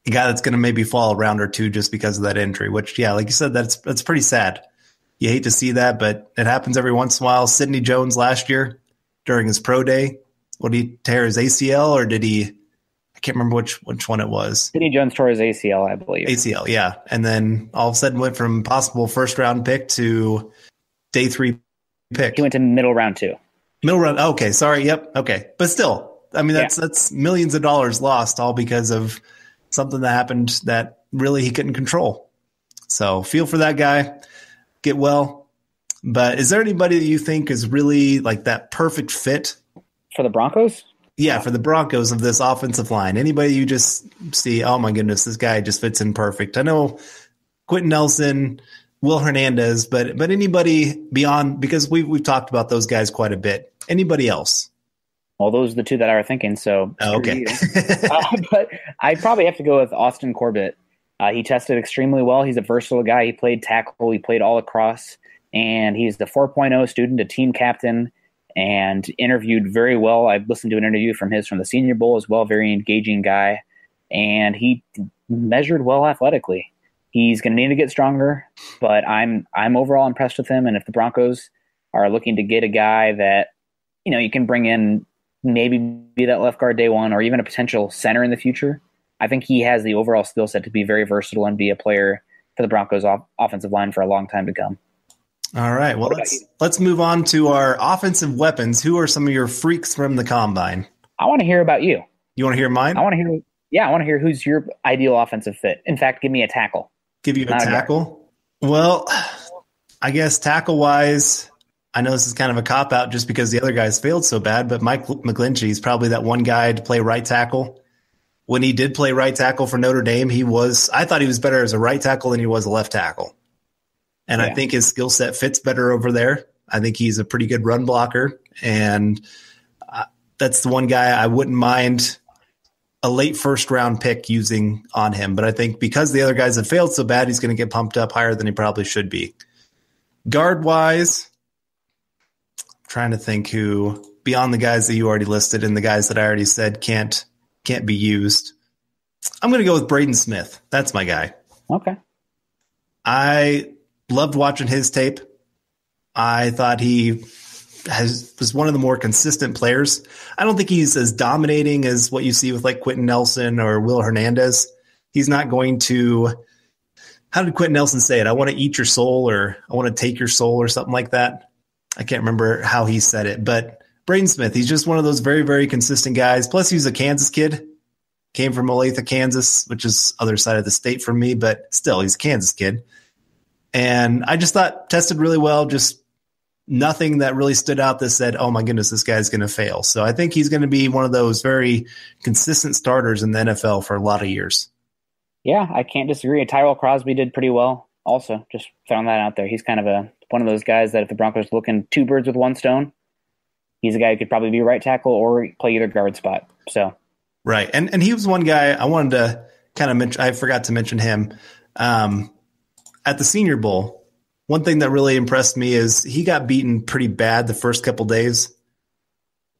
guy that's going to maybe fall a round or two just because of that injury, which, yeah, like you said, that's pretty sad. You hate to see that, but it happens every once in a while. Sidney Jones last year during his pro day, did he tear his ACL or did he – I can't remember which one it was. Sidney Jones tore his ACL, I believe. ACL, yeah. And then all of a sudden went from possible first-round pick to day 3 pick. He went to middle round 2. Middle round – okay, sorry, yep, okay. But still, I mean, that's millions of dollars lost all because of – something that happened that really he couldn't control. So feel for that guy. Get well. But is there anybody that you think is really like that perfect fit? For the Broncos? Yeah, for the Broncos of this offensive line. Anybody you just see, oh my goodness, this guy just fits in perfect. I know Quentin Nelson, Will Hernandez, but anybody beyond, because we've talked about those guys quite a bit. Anybody else? Well, those are the two that I was thinking. So, okay. But I probably have to go with Austin Corbett. He tested extremely well. He's a versatile guy. He played tackle. He played all across, and he's the 4.0 student, a team captain, and interviewed very well. I've listened to an interview from the Senior Bowl as well. Very engaging guy, and he measured well athletically. He's going to need to get stronger, but I'm overall impressed with him. And if the Broncos are looking to get a guy that you can bring in, maybe be that left guard day one or even a potential center in the future, I think he has the overall skill set to be very versatile and be a player for the Broncos offensive line for a long time to come. All right. Well, let's move on to our offensive weapons. Who are some of your freaks from the combine? I want to hear about you. You want to hear mine? I want to hear who's your ideal offensive fit. In fact, give me a tackle. Give you a tackle? Well, I guess tackle-wise, I know this is kind of a cop-out just because the other guys failed so bad, but Mike McGlinchey is probably that one guy to play right tackle. When he did play right tackle for Notre Dame, I thought he was better as a right tackle than he was a left tackle. And I think his skill set fits better over there. I think he's a pretty good run blocker, and that's the one guy I wouldn't mind a late first-round pick using on him. But I think because the other guys have failed so bad, he's going to get pumped up higher than he probably should be. Guard-wise, trying to think who, beyond the guys that you already listed and the guys that I already said can't be used, I'm going to go with Braden Smith. That's my guy. Okay. I loved watching his tape. I thought he was one of the more consistent players. I don't think he's as dominating as what you see with like Quentin Nelson or Will Hernandez. He's not going to – how did Quentin Nelson say it? I want to eat your soul, or I want to take your soul, or something like that. I can't remember how he said it. But Braden Smith, he's just one of those very, very consistent guys. Plus, he's a Kansas kid. Came from Olathe, Kansas, which is other side of the state from me, but still, he's a Kansas kid. And I just thought tested really well, just nothing that really stood out that said, oh my goodness, this guy's going to fail. So I think he's going to be one of those very consistent starters in the NFL for a lot of years. Yeah, I can't disagree. Tyrell Crosby did pretty well also. Just found that out there. He's kind of one of those guys that if the Broncos are looking two birds with one stone, he's a guy who could probably be a right tackle or play either guard spot. So right. And he was one guy I wanted to kind of mention. I forgot to mention him at the Senior Bowl. One thing that really impressed me is he got beaten pretty bad the first couple days,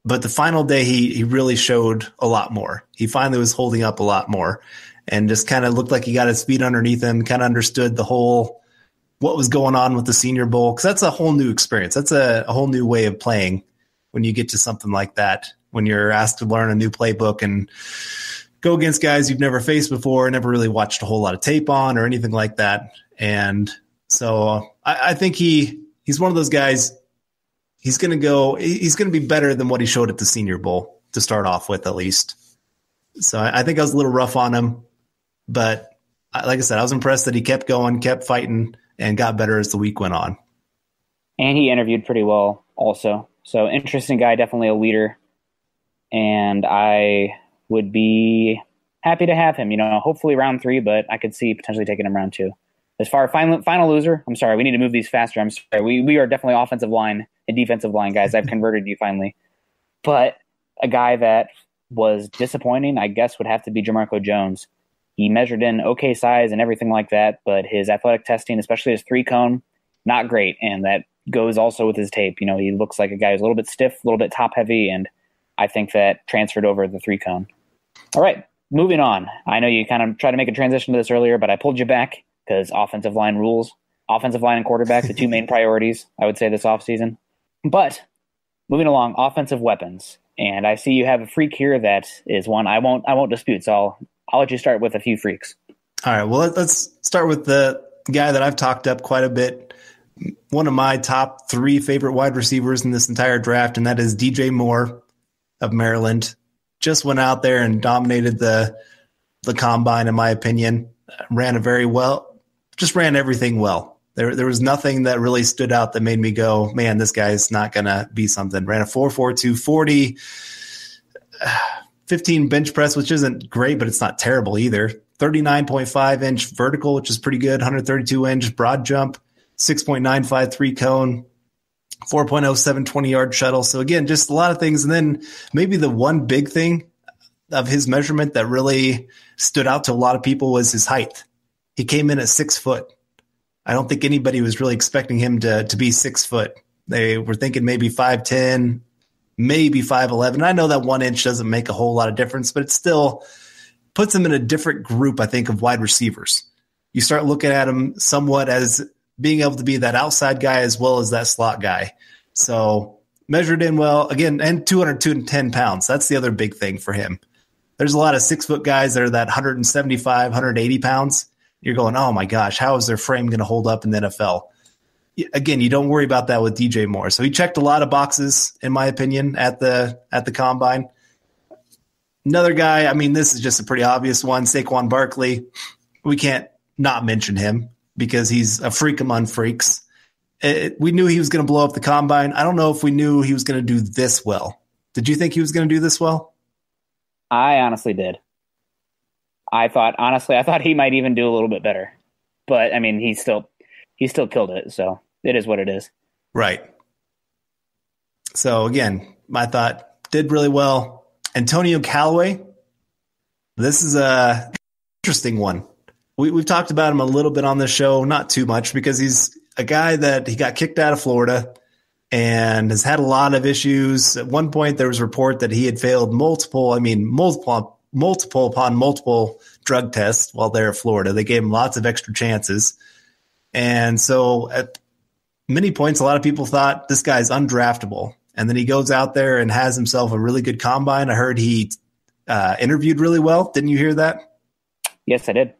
but the final day he really showed a lot more. He finally was holding up a lot more and just kind of looked like he got his feet underneath him, kind of understood what was going on with the Senior Bowl, because that's a whole new experience. That's a whole new way of playing when you get to something like that, when you're asked to learn a new playbook and go against guys you've never faced before, never really watched a whole lot of tape on or anything like that. And so I think he's one of those guys. He's going to be better than what he showed at the Senior Bowl to start off with, at least. So I think I was a little rough on him, but like I said, I was impressed that he kept going, kept fighting, and got better as the week went on. And he interviewed pretty well also. So interesting guy, definitely a leader. And I would be happy to have him, hopefully round 3, but I could see potentially taking him round 2. As far as final loser, I'm sorry, we need to move these faster. I'm sorry. We are definitely offensive line and defensive line guys. I've converted you finally. But a guy that was disappointing, I guess, would have to be Jamarco Jones. He measured in okay size and everything like that, but his athletic testing, especially his 3-cone, not great. And that goes also with his tape. He looks like a guy who's a little bit stiff, a little bit top heavy, and I think that transferred over the 3-cone. All right, moving on. I know you kind of tried to make a transition to this earlier, but I pulled you back because offensive line rules. Offensive line and quarterback, the two main priorities, I would say, this offseason. But moving along, offensive weapons. And I see you have a freak here that is one I won't dispute, so I'll let you start with a few freaks. All right, well, let's start with the guy that I've talked up quite a bit. One of my top 3 favorite wide receivers in this entire draft, and that is DJ Moore of Maryland. Just went out there and dominated the combine, in my opinion. Ran everything well. There was nothing that really stood out that made me go, man, this guy's not going to be something. Ran a 4.42 40, 15 bench press, which isn't great, but it's not terrible either. 39.5-inch vertical, which is pretty good. 132-inch broad jump, 6.95 3-cone, 4.07 20-yard shuttle. So again, just a lot of things. And then maybe the one big thing of his measurement that really stood out to a lot of people was his height. He came in at 6 foot. I don't think anybody was really expecting him to be 6 foot. They were thinking maybe 5'10", maybe 5'11". I know that 1 inch doesn't make a whole lot of difference, but it still puts him in a different group, I think, of wide receivers. You start looking at him somewhat as being able to be that outside guy as well as that slot guy. So measured in well, again, and 210 pounds. That's the other big thing for him. There's a lot of 6 foot guys that are that 175, 180 pounds. You're going, oh my gosh, how is their frame going to hold up in the NFL? Again, you don't worry about that with DJ Moore. So he checked a lot of boxes, in my opinion, at the combine. Another guy, I mean, this is just a pretty obvious one, Saquon Barkley. We can't not mention him because he's a freak among freaks. We knew he was going to blow up the combine. I don't know if we knew he was going to do this well. Did you think he was going to do this well? I honestly did. I thought he might even do a little bit better. But, I mean, he still killed it, so it is what it is. Right. So, again, I thought did really well. Antonio Callaway, this is a interesting one. We've talked about him a little bit on this show, not too much, because he's a guy that he got kicked out of Florida and has had a lot of issues. At one point, there was a report that he had failed multiple upon multiple drug tests while there at Florida. They gave him lots of extra chances. And so at many points, a lot of people thought this guy's undraftable. And then he goes out there and has himself a really good combine. I heard he interviewed really well. Didn't you hear that? Yes, I did.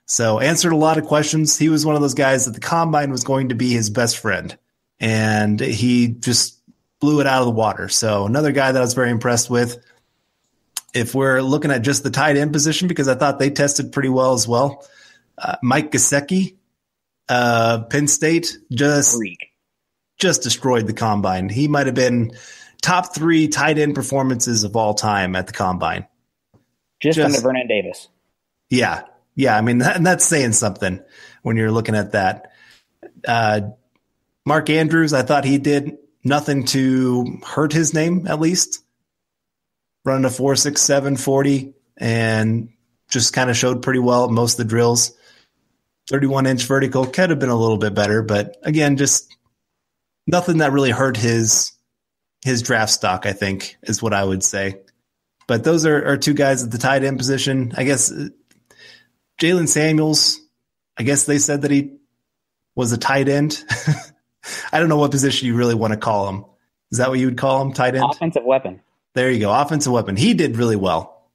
So answered a lot of questions. He was one of those guys that the combine was going to be his best friend. And he just blew it out of the water. So another guy that I was very impressed with. If we're looking at just the tight end position, because I thought they tested pretty well as well. Mike Gesicki, Penn State, just just destroyed the combine. He might have been top 3 tight end performances of all time at the combine. Just under Vernon Davis. Yeah. Yeah. I mean, that's saying something when you're looking at that. Mark Andrews, I thought he did nothing to hurt his name, at least. Running a 4.67 40 and just kind of showed pretty well at most of the drills. 31-inch vertical could have been a little bit better, but again, just nothing that really hurt his draft stock, I think, is what I would say. But those are 2 guys at the tight end position. I guess Jalen Samuels, I guess they said that he was a tight end. I don't know what position you really want to call him. Is that what you would call him, tight end? Offensive weapon. There you go, offensive weapon. He did really well.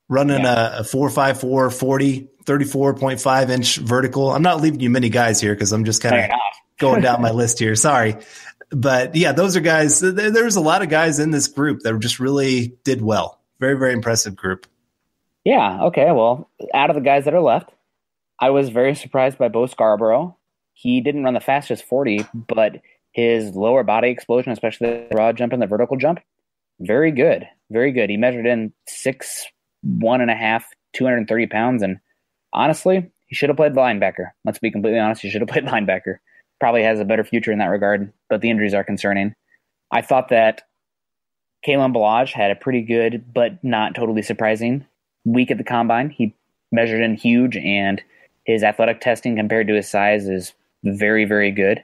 Running a 4.54 40, 34.5-inch vertical. I'm not leaving you many guys here because I'm just kind of going down my list here. Sorry. But, yeah, those are guys. There's a lot of guys in this group that just really did well. Very, very impressive group. Yeah, okay. Well, out of the guys that are left, I was very surprised by Bo Scarborough. He didn't run the fastest 40, but his lower body explosion, especially the broad jump and the vertical jump, very good. Very good. He measured in 6'1.5", 230 pounds, and honestly, he should have played linebacker. Let's be completely honest, he should have played linebacker. Probably has a better future in that regard, but the injuries are concerning. I thought that Kalen Ballage had a pretty good, but not totally surprising week at the combine. He measured in huge, and his athletic testing compared to his size is very, very good.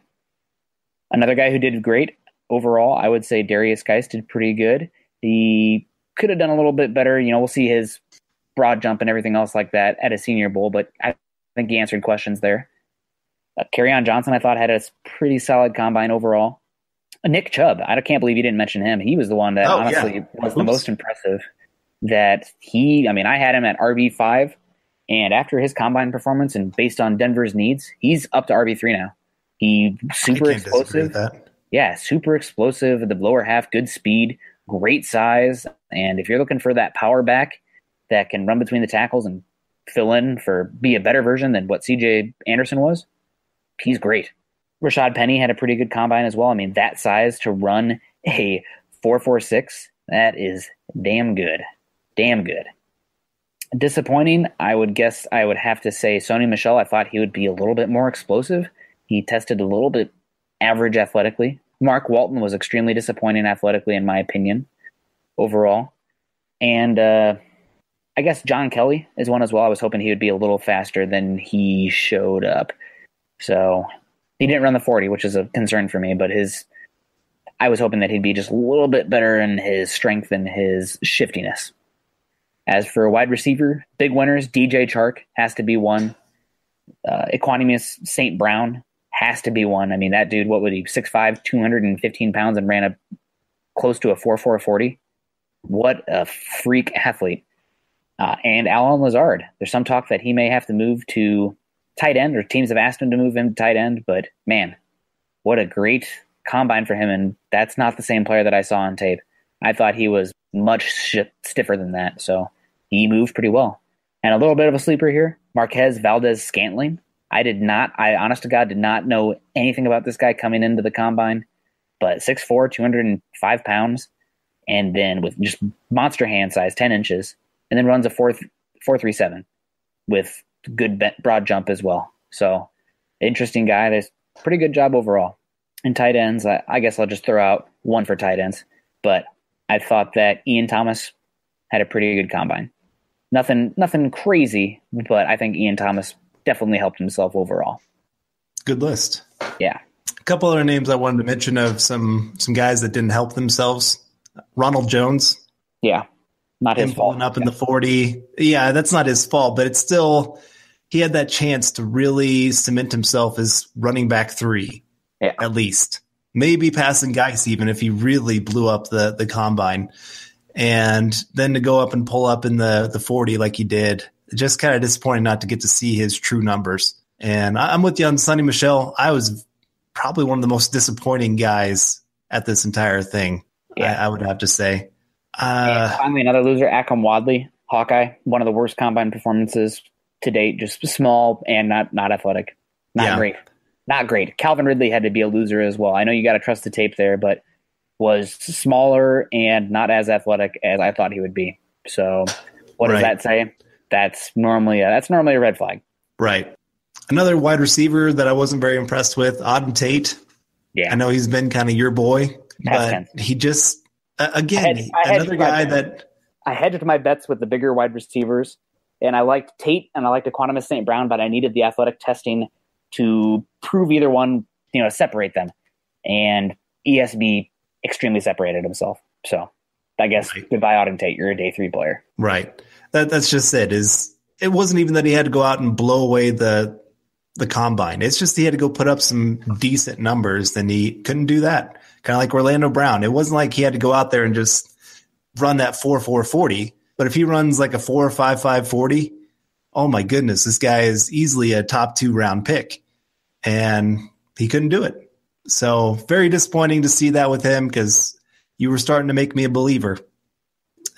Another guy who did great overall, I would say Darius Geist did pretty good. He could have done a little bit better. We'll see his broad jump and everything else like that at a Senior Bowl, but I think he answered questions there. Kerryon Johnson, I thought, had a pretty solid combine overall. Nick Chubb, I can't believe you didn't mention him. He was the one that was the most impressive. I had him at RB5, and after his combine performance and based on Denver's needs, he's up to RB3 now. He super explosive. Yeah, super explosive. The lower half, good speed, great size. And if you're looking for that power back that can run between the tackles and fill in be a better version than what CJ Anderson was, he's great. Rashad Penny had a pretty good combine as well. I mean, that size to run a 4.46, that is damn good. Damn good. Disappointing, I would have to say Sony Michel. I thought he would be a little bit more explosive. He tested a little bit average athletically. Mark Walton was extremely disappointing athletically, in my opinion, overall. And I guess John Kelly is one as well. I was hoping he would be a little faster than he showed up. So he didn't run the 40, which is a concern for me, but I was hoping that he'd be just a little bit better in his strength and his shiftiness. As for a wide receiver, big winners, DJ Chark has to be one. Equanimous St. Brown has to be one. I mean, that dude, what would he, 6'5", 215 pounds and ran close to a 4.4 40. What a freak athlete. And Alan Lazard. There's some talk that he may have to move to tight end, or teams have asked him to move him to tight end, but man, what a great combine for him. And that's not the same player that I saw on tape. I thought he was much stiffer than that. So he moved pretty well. And a little bit of a sleeper here, Marquez Valdez-Scantling. I honest to God, did not know anything about this guy coming into the combine, but 6'4", 205 pounds, and then with just monster hand size, 10 inches, and then runs a 4.37 with good broad jump as well. So interesting guy. There's pretty good job overall. In tight ends, I guess I'll just throw out one for tight ends, but I thought that Ian Thomas had a pretty good combine. Nothing crazy, but I think Ian Thomas definitely helped himself overall. Good list. Yeah. A couple other names I wanted to mention of some guys that didn't help themselves. Ronald Jones. Yeah. Not his fault. Up in the 40. Yeah, that's not his fault, but it's still, he had that chance to really cement himself as running back 3, at least. Maybe passing Geis even if he really blew up the combine. And then to go up and pull up in the 40 like he did, just kind of disappointing not to get to see his true numbers. And I'm with you on Sonny Michel. I was probably one of the most disappointing guys at this entire thing, I would have to say. And finally, another loser, Akam Wadley, Hawkeye. One of the worst combine performances to date. Just small and not athletic. Not great. not great. Calvin Ridley had to be a loser as well. I know you got to trust the tape there, but was smaller and not as athletic as I thought he would be. So what does that say? That's normally a red flag. Right. Another wide receiver that I wasn't very impressed with, Auden Tate. Yeah. I know he's been kind of your boy, but he just, again, another guy that... I hedged my bets with the bigger wide receivers, and I liked Tate and I liked Equanimous St. Brown, but I needed the athletic testing to prove either one, separate them. And ESB extremely separated himself. So I guess goodbye, Auden Tate. You're a day 3 player. Right. That's just it. It wasn't even that he had to go out and blow away the combine. It's just he had to go put up some decent numbers, and he couldn't do that. Kind of like Orlando Brown. It wasn't like he had to go out there and just run that 4.40, but if he runs like a 4.55 40, oh my goodness, this guy is easily a top 2 round pick, and he couldn't do it. So very disappointing to see that with him, because you were starting to make me a believer,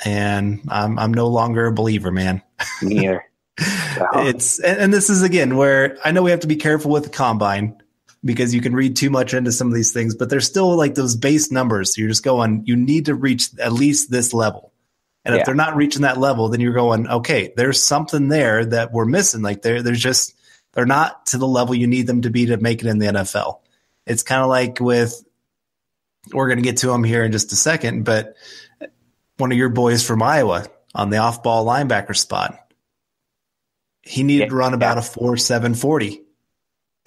and I'm no longer a believer, man. Me neither. And this is again where I know we have to be careful with the combine, because you can read too much into some of these things, but there's still like those base numbers. So you're just going, you need to reach at least this level. And if they're not reaching that level, then you're going, okay, there's something there that we're missing. Like they're not to the level you need them to be to make it in the NFL. It's kind of like we're going to get to them here in just a second, but one of your boys from Iowa on the off-ball linebacker spot, he needed to run about a 4.7 40.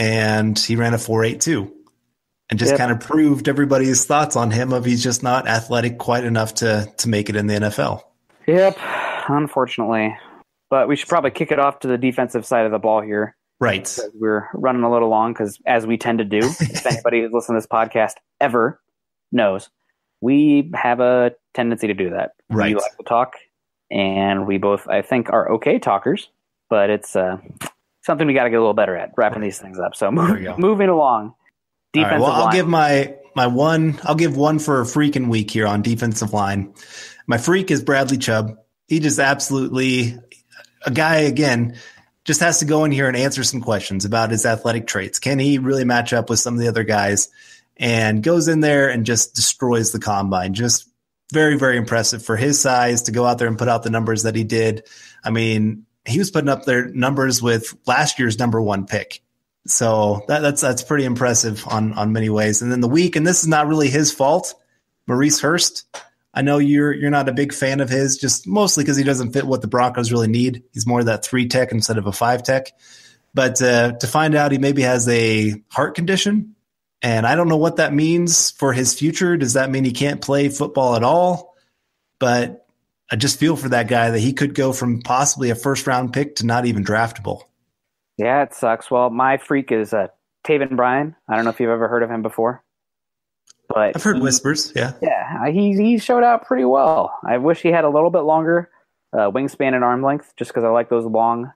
And he ran a 4.82 and just kind of proved everybody's thoughts on him of he's just not athletic quite enough to make it in the NFL. Yep, unfortunately. But we should probably kick it off to the defensive side of the ball here. Right. We're running a little long because, as we tend to do, if anybody who's listened to this podcast ever knows, we have a tendency to do that. Right. We like to talk, and we both, I think, are okay talkers, but it's something we got to get a little better at, wrapping these things up. So moving along. Defensive line. I'll give my one. I'll give one for a freaking week here on defensive line. My freak is Bradley Chubb. He just absolutely a guy again. Just has to go in here and answer some questions about his athletic traits. Can he really match up with some of the other guys? And goes in there and just destroys the combine. Just very, very impressive for his size to go out there and put out the numbers that he did. I mean, he was putting up their numbers with last year's number 1 pick. So that's pretty impressive on many ways. And then the week, and this is not really his fault, Maurice Hurst. I know you're not a big fan of his, just mostly because he doesn't fit what the Broncos really need. He's more that 3 tech instead of a 5 tech. But to find out he maybe has a heart condition, and I don't know what that means for his future. Does that mean he can't play football at all? But I just feel for that guy that he could go from possibly a first-round pick to not even draftable. Yeah, it sucks. Well, my freak is Taven Bryan. I don't know if you've ever heard of him before. But I've heard whispers, yeah. Yeah, he showed out pretty well. I wish he had a little bit longer wingspan and arm length, just because I like those long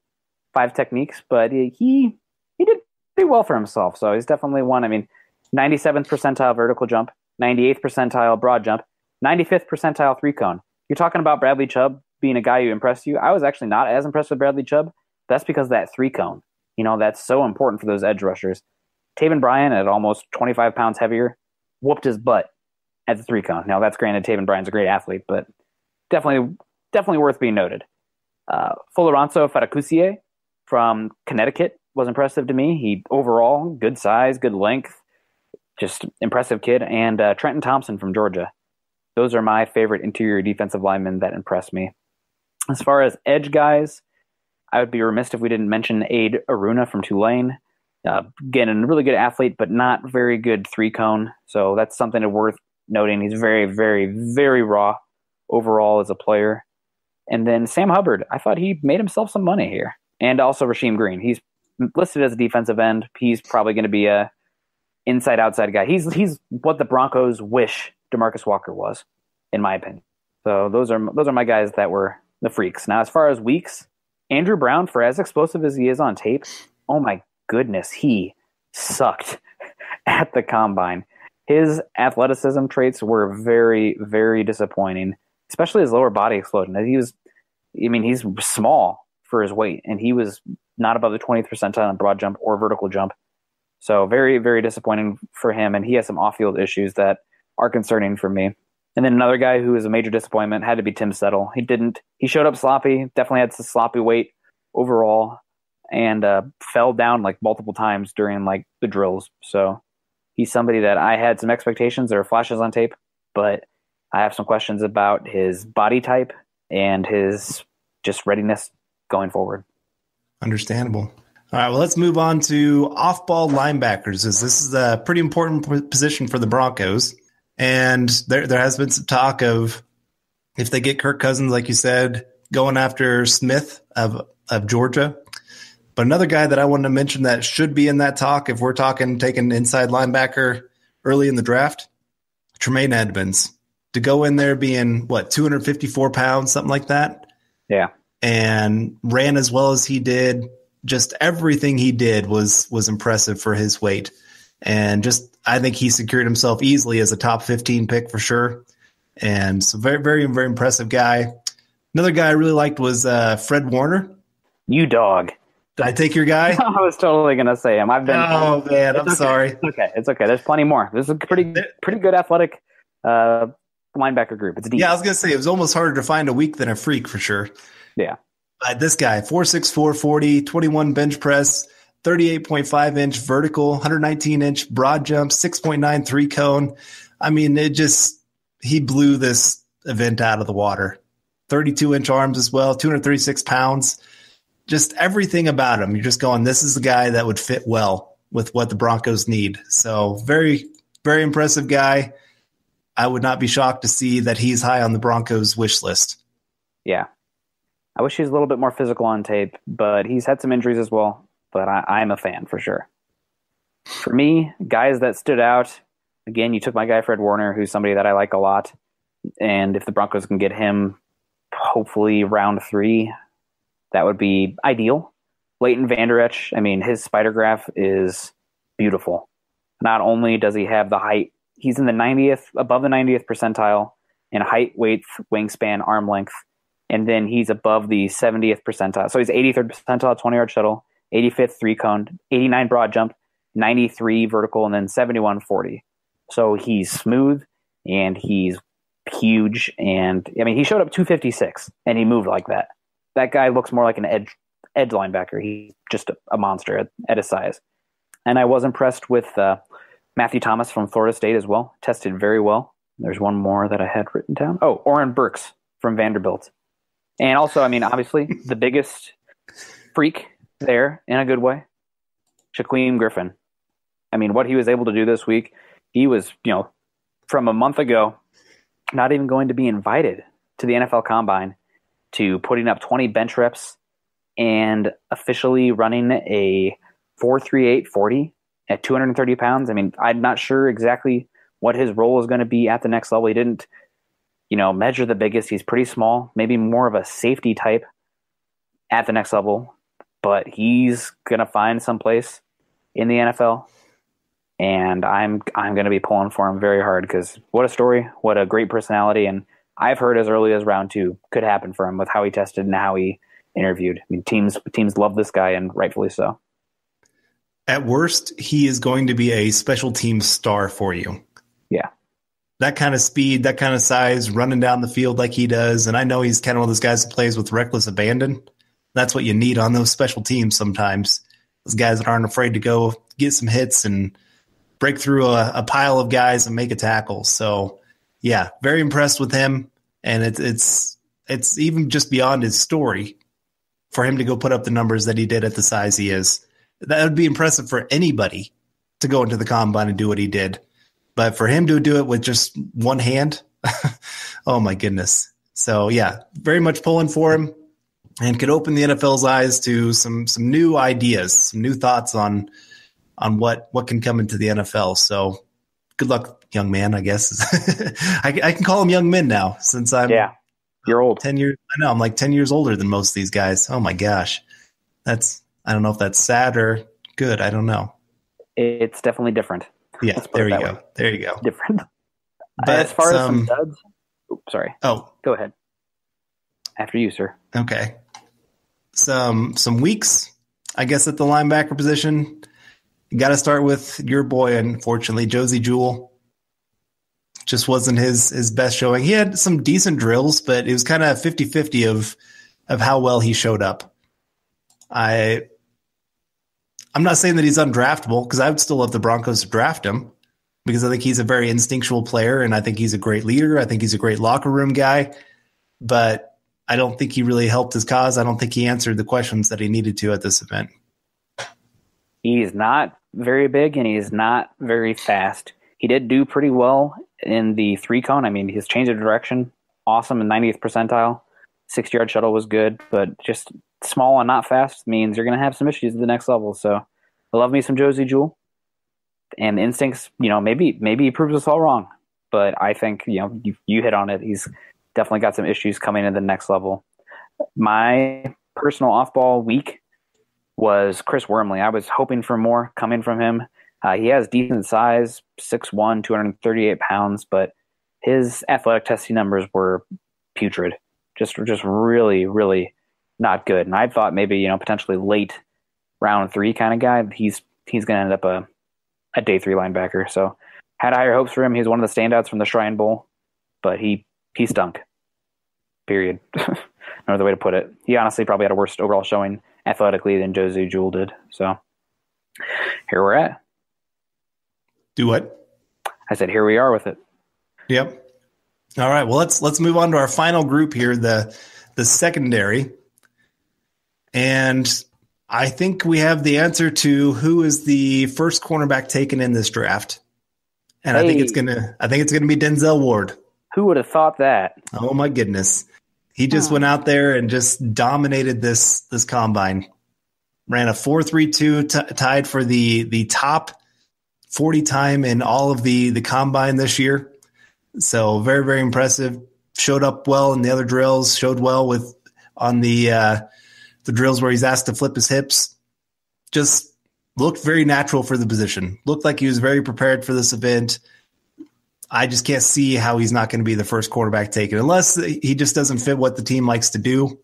5 techniques. But he did pretty well for himself, so he's definitely one. I mean, 97th percentile vertical jump, 98th percentile broad jump, 95th percentile 3-cone. You're talking about Bradley Chubb being a guy who impressed you. I was actually not as impressed with Bradley Chubb. That's because of that 3-cone. That's so important for those edge rushers. Taven Bryan, at almost 25 pounds heavier, whooped his butt at the 3-cone. Now, that's granted, Taven Bryan's a great athlete, but definitely worth being noted. Foloranzo Fatakusie from Connecticut was impressive to me. He overall, good size, good length, just impressive kid. And Trenton Thompson from Georgia. Those are my favorite interior defensive linemen that impressed me. As far as edge guys, I would be remiss if we didn't mention Aid Aruna from Tulane. Again, a really good athlete, but not very good 3-cone. So that's something worth noting. He's very, very, very raw overall as a player. And then Sam Hubbard, I thought he made himself some money here. And also Rasheem Green. He's listed as a defensive end. He's probably going to be a inside-outside guy. He's what the Broncos wish DeMarcus Walker was, in my opinion. So those are my guys that were the freaks. Now, as far as weeks, Andrew Brown, for as explosive as he is on tape, oh my goodness, he sucked at the combine. His athleticism traits were very, very disappointing, especially his lower body explosion. He's small for his weight, and he was not above the 20th percentile on broad jump or vertical jump. So very, very disappointing for him, and he has some off-field issues that are concerning for me. And then another guy who was a major disappointment had to be Tim Settle. He showed up sloppy, definitely had some sloppy weight overall, and fell down like multiple times during like the drills. So he's somebody that I had some expectations. There are flashes on tape, but I have some questions about his body type and his just readiness going forward. Understandable. All right, well, let's move on to off-ball linebackers, as this is a pretty important position for the Broncos. And there has been some talk of, if they get Kirk Cousins, like you said, going after Smith of Georgia. But another guy that I wanted to mention that should be in that talk, if we're talking taking inside linebacker early in the draft, Tremaine Edmonds. To go in there being, 254 pounds, something like that? Yeah. And ran as well as he did. Just everything he did was impressive for his weight. And I think he secured himself easily as a top 15 pick for sure. And so very, very, very impressive guy. Another guy I really liked was Fred Warner. You dog. Did I take your guy? I was totally going to say him. Oh, man, I'm sorry. It's okay. There's plenty more. This is a pretty good athletic linebacker group. It's deep. Yeah, I was going to say, it was almost harder to find a weak than a freak for sure. Yeah. This guy, 4'6", 40, 21 bench press, 38.5-inch vertical, 119-inch broad jump, 6.93 cone. I mean, he blew this event out of the water. 32-inch arms as well, 236 pounds. Just everything about him. You're just going, this is the guy that would fit well with what the Broncos need. So very, very impressive guy. I would not be shocked to see that he's high on the Broncos wish list. Yeah. I wish he was a little bit more physical on tape, but he's had some injuries as well. But I'm a fan for sure. For me, guys that stood out, again, you took my guy Fred Warner, who's somebody that I like a lot. And if the Broncos can get him, hopefully round 3, that would be ideal. Leighton Vander Esch, I mean, his spider graph is beautiful. Not only does he have the height, he's in the above the 90th percentile in height, weight, wingspan, arm length. And then he's above the 70th percentile. So he's 83rd percentile, 20-yard shuttle, 85th 3-cone, 89 broad jump, 93 vertical, and then 71 40. So he's smooth and he's huge. And I mean, he showed up 256 and he moved like that. That guy looks more like an edge linebacker. He's just a monster at his size. And I was impressed with Matthew Thomas from Florida State as well. Tested very well. There's one more that I had written down. Oh, Oren Burks from Vanderbilt. And also, I mean, obviously, the biggest freak there, in a good way, Shaquem Griffin. I mean, what he was able to do this week, he was, from a month ago, not even going to be invited to the NFL Combine, to putting up 20 bench reps and officially running a 4.38 40 at 230 pounds. I mean, I'm not sure exactly what his role is going to be at the next level. He didn't measure the biggest. He's pretty small, maybe more of a safety type at the next level, but he's going to find some place in the NFL. And I'm going to be pulling for him very hard because what a story, what a great personality. And I've heard as early as round 2 could happen for him with how he tested and how he interviewed. I mean, teams love this guy, and rightfully so. At worst, he is going to be a special team star for you. Yeah. That kind of speed, that kind of size, running down the field like he does. And I know he's kind of one of those guys that plays with reckless abandon. That's what you need on those special teams sometimes. Those guys that aren't afraid to go get some hits and break through a pile of guys and make a tackle. So, yeah, very impressed with him. And it's even just beyond his story for him to go put up the numbers that he did at the size he is. That would be impressive for anybody to go into the combine and do what he did. But for him to do it with just one hand, oh my goodness. So yeah, very much pulling for him and could open the NFL's eyes to some new ideas, some new thoughts on what can come into the NFL. So good luck, young man, I guess. I can call him young men now since you're old. 10 years. I know I'm like 10 years older than most of these guys. Oh my gosh. I don't know if that's sad or good. I don't know. It's definitely different. Yeah, there you go. There you go. Different. But as far as some duds, sorry. Oh, go ahead. After you, sir. Okay. Some weeks, I guess, at the linebacker position. got to start with your boy, unfortunately, Josie Jewell. Just wasn't his best showing. He had some decent drills, but it was kind of 50-50 of how well he showed up. I'm not saying that he's undraftable, because I would still love the Broncos to draft him, because I think he's a very instinctual player, and I think he's a great leader. I think he's a great locker room guy, but I don't think he really helped his cause. I don't think he answered the questions that he needed to at this event. He's not very big, and he's not very fast. He did do pretty well in the 3-cone. I mean, his change of direction, awesome in 90th percentile. 60-yard shuttle was good, but just small and not fast means you're going to have some issues at the next level. So I love me some Josie Jewell. And instincts, maybe he proves us all wrong. But I think, you hit on it. He's definitely got some issues coming in the next level. My personal off-ball week was Chris Wormley. I was hoping for more coming from him. He has decent size, 6'1", 238 pounds, but his athletic testing numbers were putrid. Just really, really not good. And I thought maybe, potentially late round 3 kind of guy. He's going to end up a day 3 linebacker. So had higher hopes for him. He's one of the standouts from the Shrine Bowl, but he stunk. Period. No other way to put it. He honestly probably had a worse overall showing athletically than Josie Jewell did. So here we're at. Do what? I said, here we are with it. Yep. All right. Well, let's move on to our final group here, the secondary. And I think we have the answer to who is the first cornerback taken in this draft. And I think it's gonna be Denzel Ward. Who would have thought that? Oh my goodness. He just went out there and just dominated this combine. Ran a 4.32, tied for the top 40 time in all of the combine this year. So very, very impressive. Showed up well in the other drills, showed well on the drills where he's asked to flip his hips. Just looked very natural for the position. Looked like he was very prepared for this event. I just can't see how he's not going to be the first quarterback taken, unless he just doesn't fit what the team likes to do.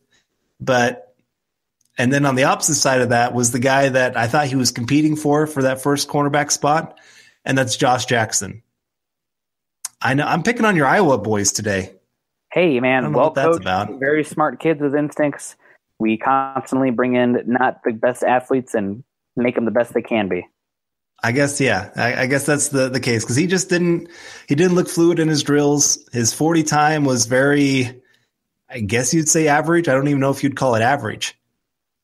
And then on the opposite side of that was the guy that I thought he was competing for that first cornerback spot, and that's Josh Jackson. I know I'm picking on your Iowa boys today. Hey, man, well coached, about. Very smart kids with instincts. We constantly bring in not the best athletes and make them the best they can be. I guess, yeah. I guess that's the case, because he didn't look fluid in his drills. His 40 time was very, I guess you'd say average. I don't even know if you'd call it average.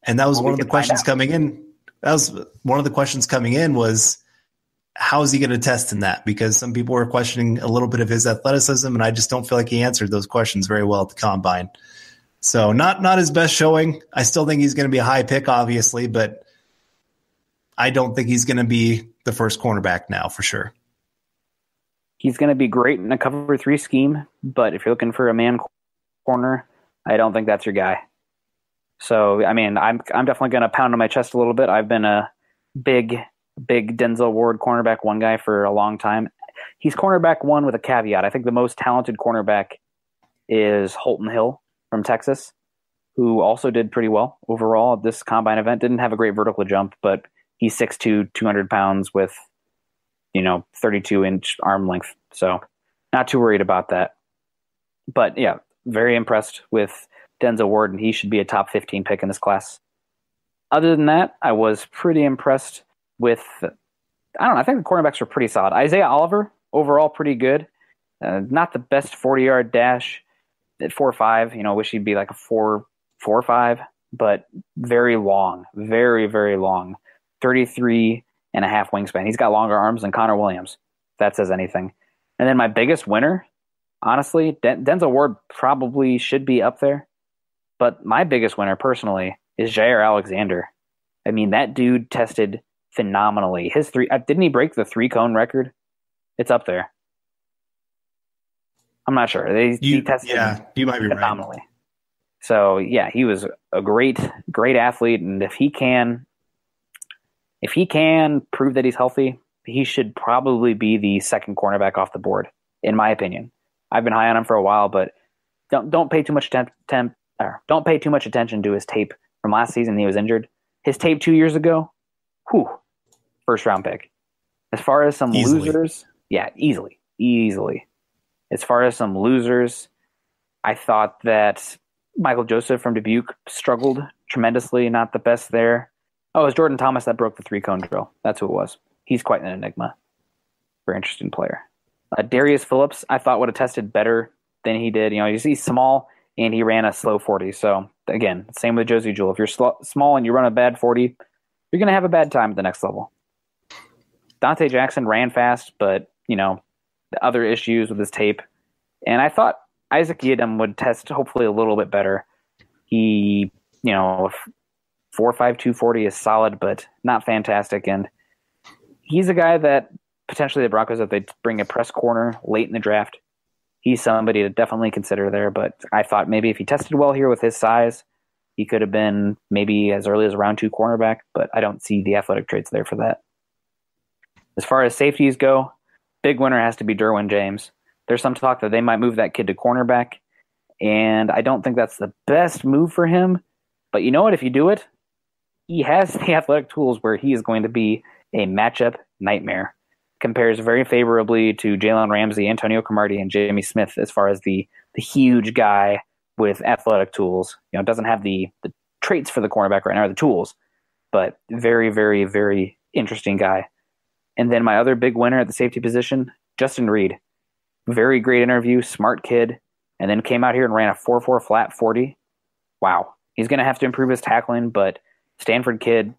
And that was one of the questions coming in. That was one of the questions coming in was, how is he going to test in that? Because some people were questioning a little bit of his athleticism, and I just don't feel like he answered those questions very well at the combine. So not his best showing. I still think he's going to be a high pick, obviously, but I don't think he's going to be the first cornerback now for sure. He's going to be great in a cover 3 scheme, but if you're looking for a man corner, I don't think that's your guy. So, I mean, I'm definitely going to pound on my chest a little bit. I've been a big Denzel Ward cornerback 1 guy for a long time. He's cornerback 1 with a caveat. I think the most talented cornerback is Holton Hill from Texas, who also did pretty well overall at this combine event. Didn't have a great vertical jump, but he's 6'2", 200 pounds with, 32-inch arm length. So not too worried about that. But, yeah, very impressed with Denzel Ward, and he should be a top 15 pick in this class. Other than that, I was pretty impressed with, I think the cornerbacks were pretty solid. Isaiah Oliver, overall pretty good. Not the best 40-yard dash at 4.5. Wish he'd be like a 4.45, but very long, very, very long. 33 and a half wingspan. He's got longer arms than Connor Williams. If that says anything. And then my biggest winner, honestly, Denzel Ward probably should be up there. But my biggest winner personally is Jair Alexander. I mean, that dude tested phenomenally. His 3, didn't he break the 3-cone record? It's up there. I'm not sure. He tested you might be phenomenally. Right. So yeah, he was a great athlete, and if he can prove that he's healthy, he should probably be the second cornerback off the board, in my opinion. I've been high on him for a while, but don't pay too much don't pay too much attention to his tape from last season. He was injured. His tape 2 years ago, first round pick. As far as some losers, yeah, easily. As far as some losers, I thought that Michael Joseph from Dubuque struggled tremendously, not the best there. Oh, it was Jordan Thomas that broke the 3-cone drill. That's who it was. He's quite an enigma. Very interesting player. Darius Phillips, I thought would have tested better than he did. He's small, and he ran a slow 40. So, again, same with Josie Jewell. If you're small and you run a bad 40, you're going to have a bad time at the next level. Dante Jackson ran fast, but, the other issues with his tape. And I thought Isaac Yiadom would test hopefully a little bit better. He, 4.5, 240 is solid, but not fantastic. And he's a guy that potentially the Broncos, if they bring a press corner late in the draft, he's somebody to definitely consider there. But I thought maybe if he tested well here with his size, he could have been maybe as early as a round 2 cornerback, but I don't see the athletic traits there for that. As far as safeties go, big winner has to be Derwin James. There's some talk that they might move that kid to cornerback, and I don't think that's the best move for him. But you know what? If you do it, he has the athletic tools where he is going to be a matchup nightmare. Compares very favorably to Jalen Ramsey, Antonio Cromartie, and Jamie Smith as far as the huge guy with athletic tools. Doesn't have the traits for the cornerback right now, or the tools, but very, very, very interesting guy. And then my other big winner at the safety position, Justin Reed. Very great interview, smart kid, and then came out here and ran a 4.4 flat 40. Wow. He's going to have to improve his tackling, but Stanford kid,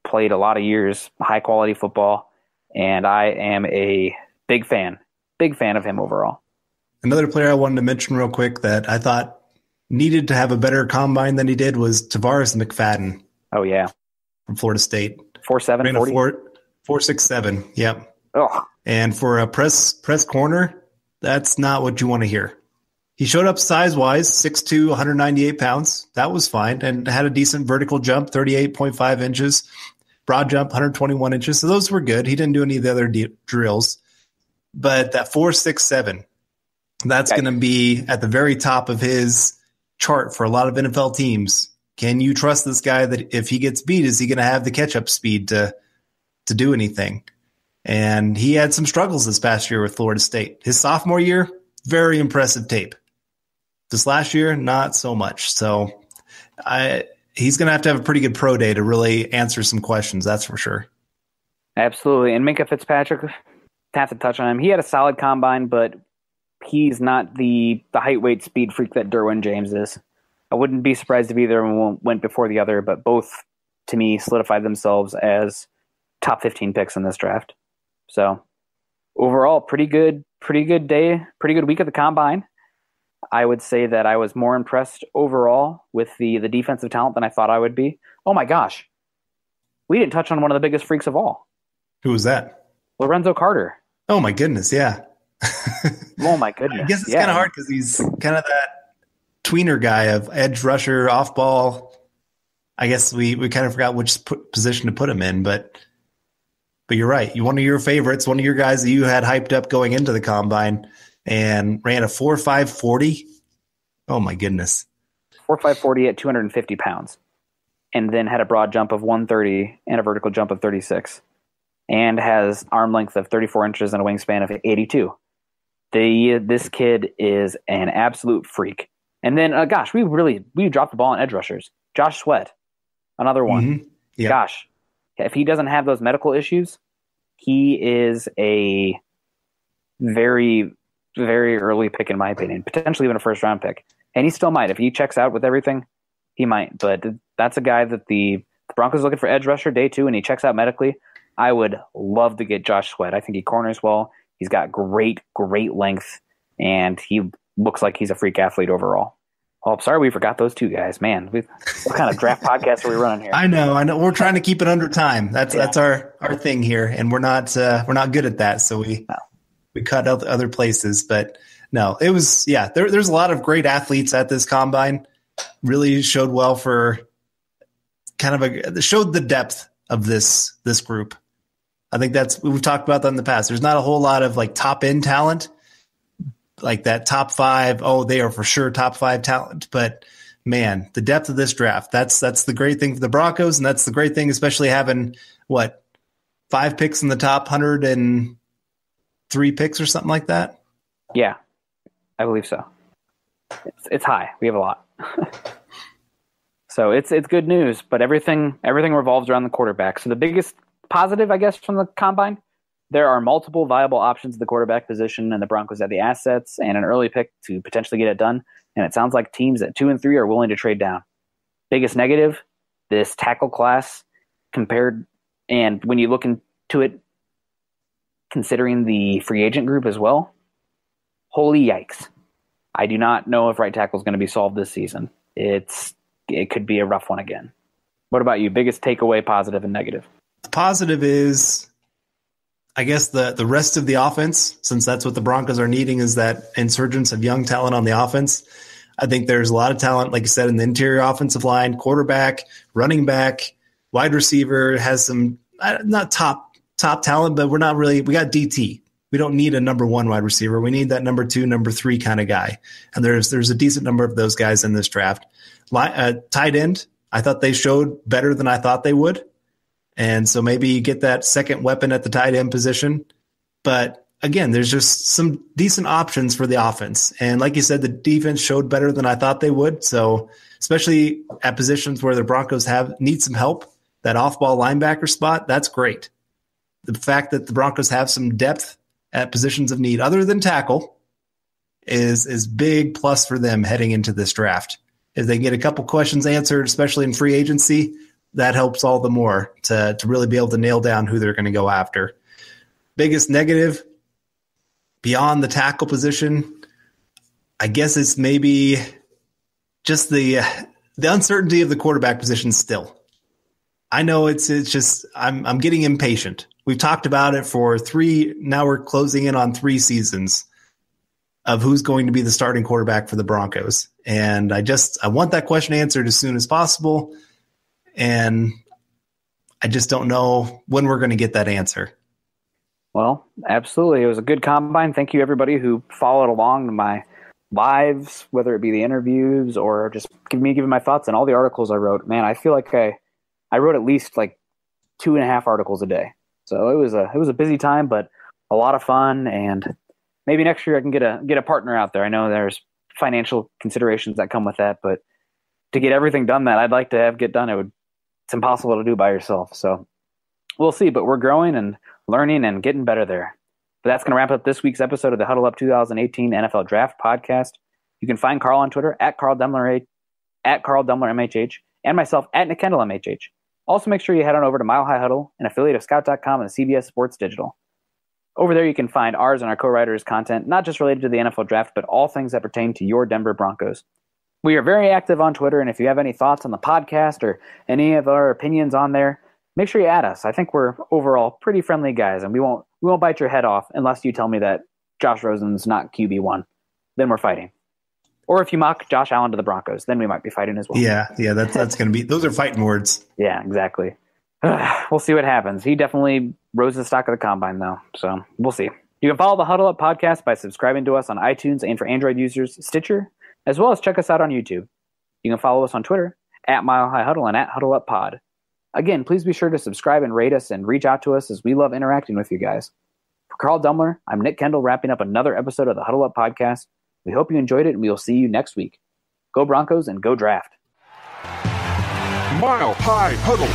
played a lot of years, high-quality football, and I am a big fan of him overall. Another player I wanted to mention real quick that I thought needed to have a better combine than he did was Tavares McFadden. Oh, yeah. From Florida State. 4.7, 40? 4.67, yep. Oh. And for a press corner, that's not what you want to hear. He showed up size-wise, 6'2", 198 pounds. That was fine, and had a decent vertical jump, 38.5 inches. Broad jump, 121 inches. So those were good. He didn't do any of the other drills. But that 4.67, that's going to be at the very top of his chart for a lot of NFL teams. Can you trust this guy that if he gets beat, is he going to have the catch-up speed to do anything? And he had some struggles this past year with Florida State. His sophomore year, very impressive tape. This last year, not so much. So he's going to have a pretty good pro day to really answer some questions, that's for sure. Absolutely. And Minkah Fitzpatrick, have to touch on him. He had a solid combine, but he's not the height, weight, speed freak that Derwin James is. I wouldn't be surprised if either one went before the other, but both, to me, solidified themselves as top 15 picks in this draft. So overall, pretty good day, pretty good week of the combine. I would say that I was more impressed overall with the defensive talent than I thought I would be. Oh my gosh. We didn't touch on one of the biggest freaks of all. Who was that? Lorenzo Carter. Oh my goodness, yeah. Oh my goodness. I guess it's kind of hard because he's kind of that tweener guy of edge rusher, off ball. I guess we kind of forgot which position to put him in, but you're right. One of your favorites, one of your guys that you had hyped up going into the combine and ran a 4.5 40. Oh my goodness. 4.5 40 at 250 pounds. And then had a broad jump of 130 and a vertical jump of 36. And has arm length of 34 inches and a wingspan of 82. This kid is an absolute freak. And then, we dropped the ball on edge rushers. Josh Sweat, another one. Mm-hmm. Yeah. Gosh, if he doesn't have those medical issues, he is a very, very early pick in my opinion, potentially even a first-round pick. And he still might. If he checks out with everything, he might. But that's a guy that the Broncos are looking for edge rusher day 2, and he checks out medically. I would love to get Josh Sweat. I think he corners well. He's got great length, and he looks like he's a freak athlete overall. Oh, I'm sorry we forgot those two guys. Man, what kind of draft podcast are we running here? I know. We're trying to keep it under time. That's our thing here, and we're not good at that. So we cut out other places. But no, it was there's a lot of great athletes at this combine. Really showed well for showed the depth of this group. I think we've talked about that in the past. There's not a whole lot of top end talent, like that top 5. Oh, they are for sure top 5 talent. But man, the depth of this draft, that's the great thing for the Broncos. And that's the great thing, especially having 5 picks in the top 103 picks or something like that. Yeah, I believe so. It's high. We have a lot. So it's good news, but everything revolves around the quarterback. So the biggest positive, I guess, from the combine, there are multiple viable options at the quarterback position, and the Broncos have the assets and an early pick to potentially get it done. And it sounds like teams at 2 and 3 are willing to trade down. Biggest negative, this tackle class compared, and when you look into it, considering the free agent group as well, holy yikes. I do not know if right tackle is going to be solved this season. It could be a rough one again. What about you? Biggest takeaway, positive and negative? The positive is, I guess, the rest of the offense, since that's what the Broncos are needing, is that insurgence of young talent on the offense. I think there's a lot of talent, like you said, in the interior offensive line, quarterback, running back, wide receiver, has some, not top talent, but we got DT. We don't need a number 1 wide receiver. We need that number 2, number 3 kind of guy. And there's a decent number of those guys in this draft. Tight end, I thought they showed better than I thought they would. And so maybe you get that second weapon at the tight end position. But again, there's just some decent options for the offense. And like you said, the defense showed better than I thought they would. So especially at positions where the Broncos need some help, that off-ball linebacker spot, that's great. The fact that the Broncos have some depth at positions of need other than tackle is big plus for them heading into this draft. If they get a couple questions answered, especially in free agency, that helps all the more to really be able to nail down who they're going to go after. Biggest negative beyond the tackle position, I guess it's maybe just the uncertainty of the quarterback position still. I know it's just I'm getting impatient. We've talked about it for 3. Now we're closing in on 3 seasons of who's going to be the starting quarterback for the Broncos. And I want that question answered as soon as possible. And I just don't know when we're going to get that answer. Well, absolutely. It was a good combine. Thank you, everybody who followed along to my lives, whether it be the interviews or just giving my thoughts on all the articles I wrote. Man, I feel like I wrote at least like 2.5 articles a day. So it was a busy time, but a lot of fun. And maybe next year I can get a partner out there. I know there's financial considerations that come with that, but to get everything done that I'd like to get done, it's impossible to do by yourself. So we'll see, but we're growing and learning and getting better there. But that's going to wrap up this week's episode of the Huddle Up 2018 NFL Draft Podcast. You can find Carl on Twitter at Carl Dumler MHH, and myself at Nick Kendell MHH. Also, make sure you head on over to Mile High Huddle, an affiliate of Scout.com and CBS Sports Digital. Over there, you can find ours and our co-writers' content, not just related to the NFL Draft, but all things that pertain to your Denver Broncos. We are very active on Twitter, and if you have any thoughts on the podcast or any of our opinions on there, make sure you add us. I think we're overall pretty friendly guys, and we won't bite your head off unless you tell me that Josh Rosen's not QB1. Then we're fighting. Or if you mock Josh Allen to the Broncos, then we might be fighting as well. Yeah, that's going to be – those are fighting words. Yeah, exactly. We'll see what happens. He definitely rose the stock of the combine, though, so we'll see. You can follow the Huddle Up podcast by subscribing to us on iTunes and for Android users, Stitcher, as well as check us out on YouTube. You can follow us on Twitter at Mile High Huddle and at Huddle Up Pod. Again, please be sure to subscribe and rate us and reach out to us as we love interacting with you guys. For Carl Dumler, I'm Nick Kendell wrapping up another episode of the Huddle Up podcast. We hope you enjoyed it, and we will see you next week. Go Broncos and go draft. Mile High Huddle.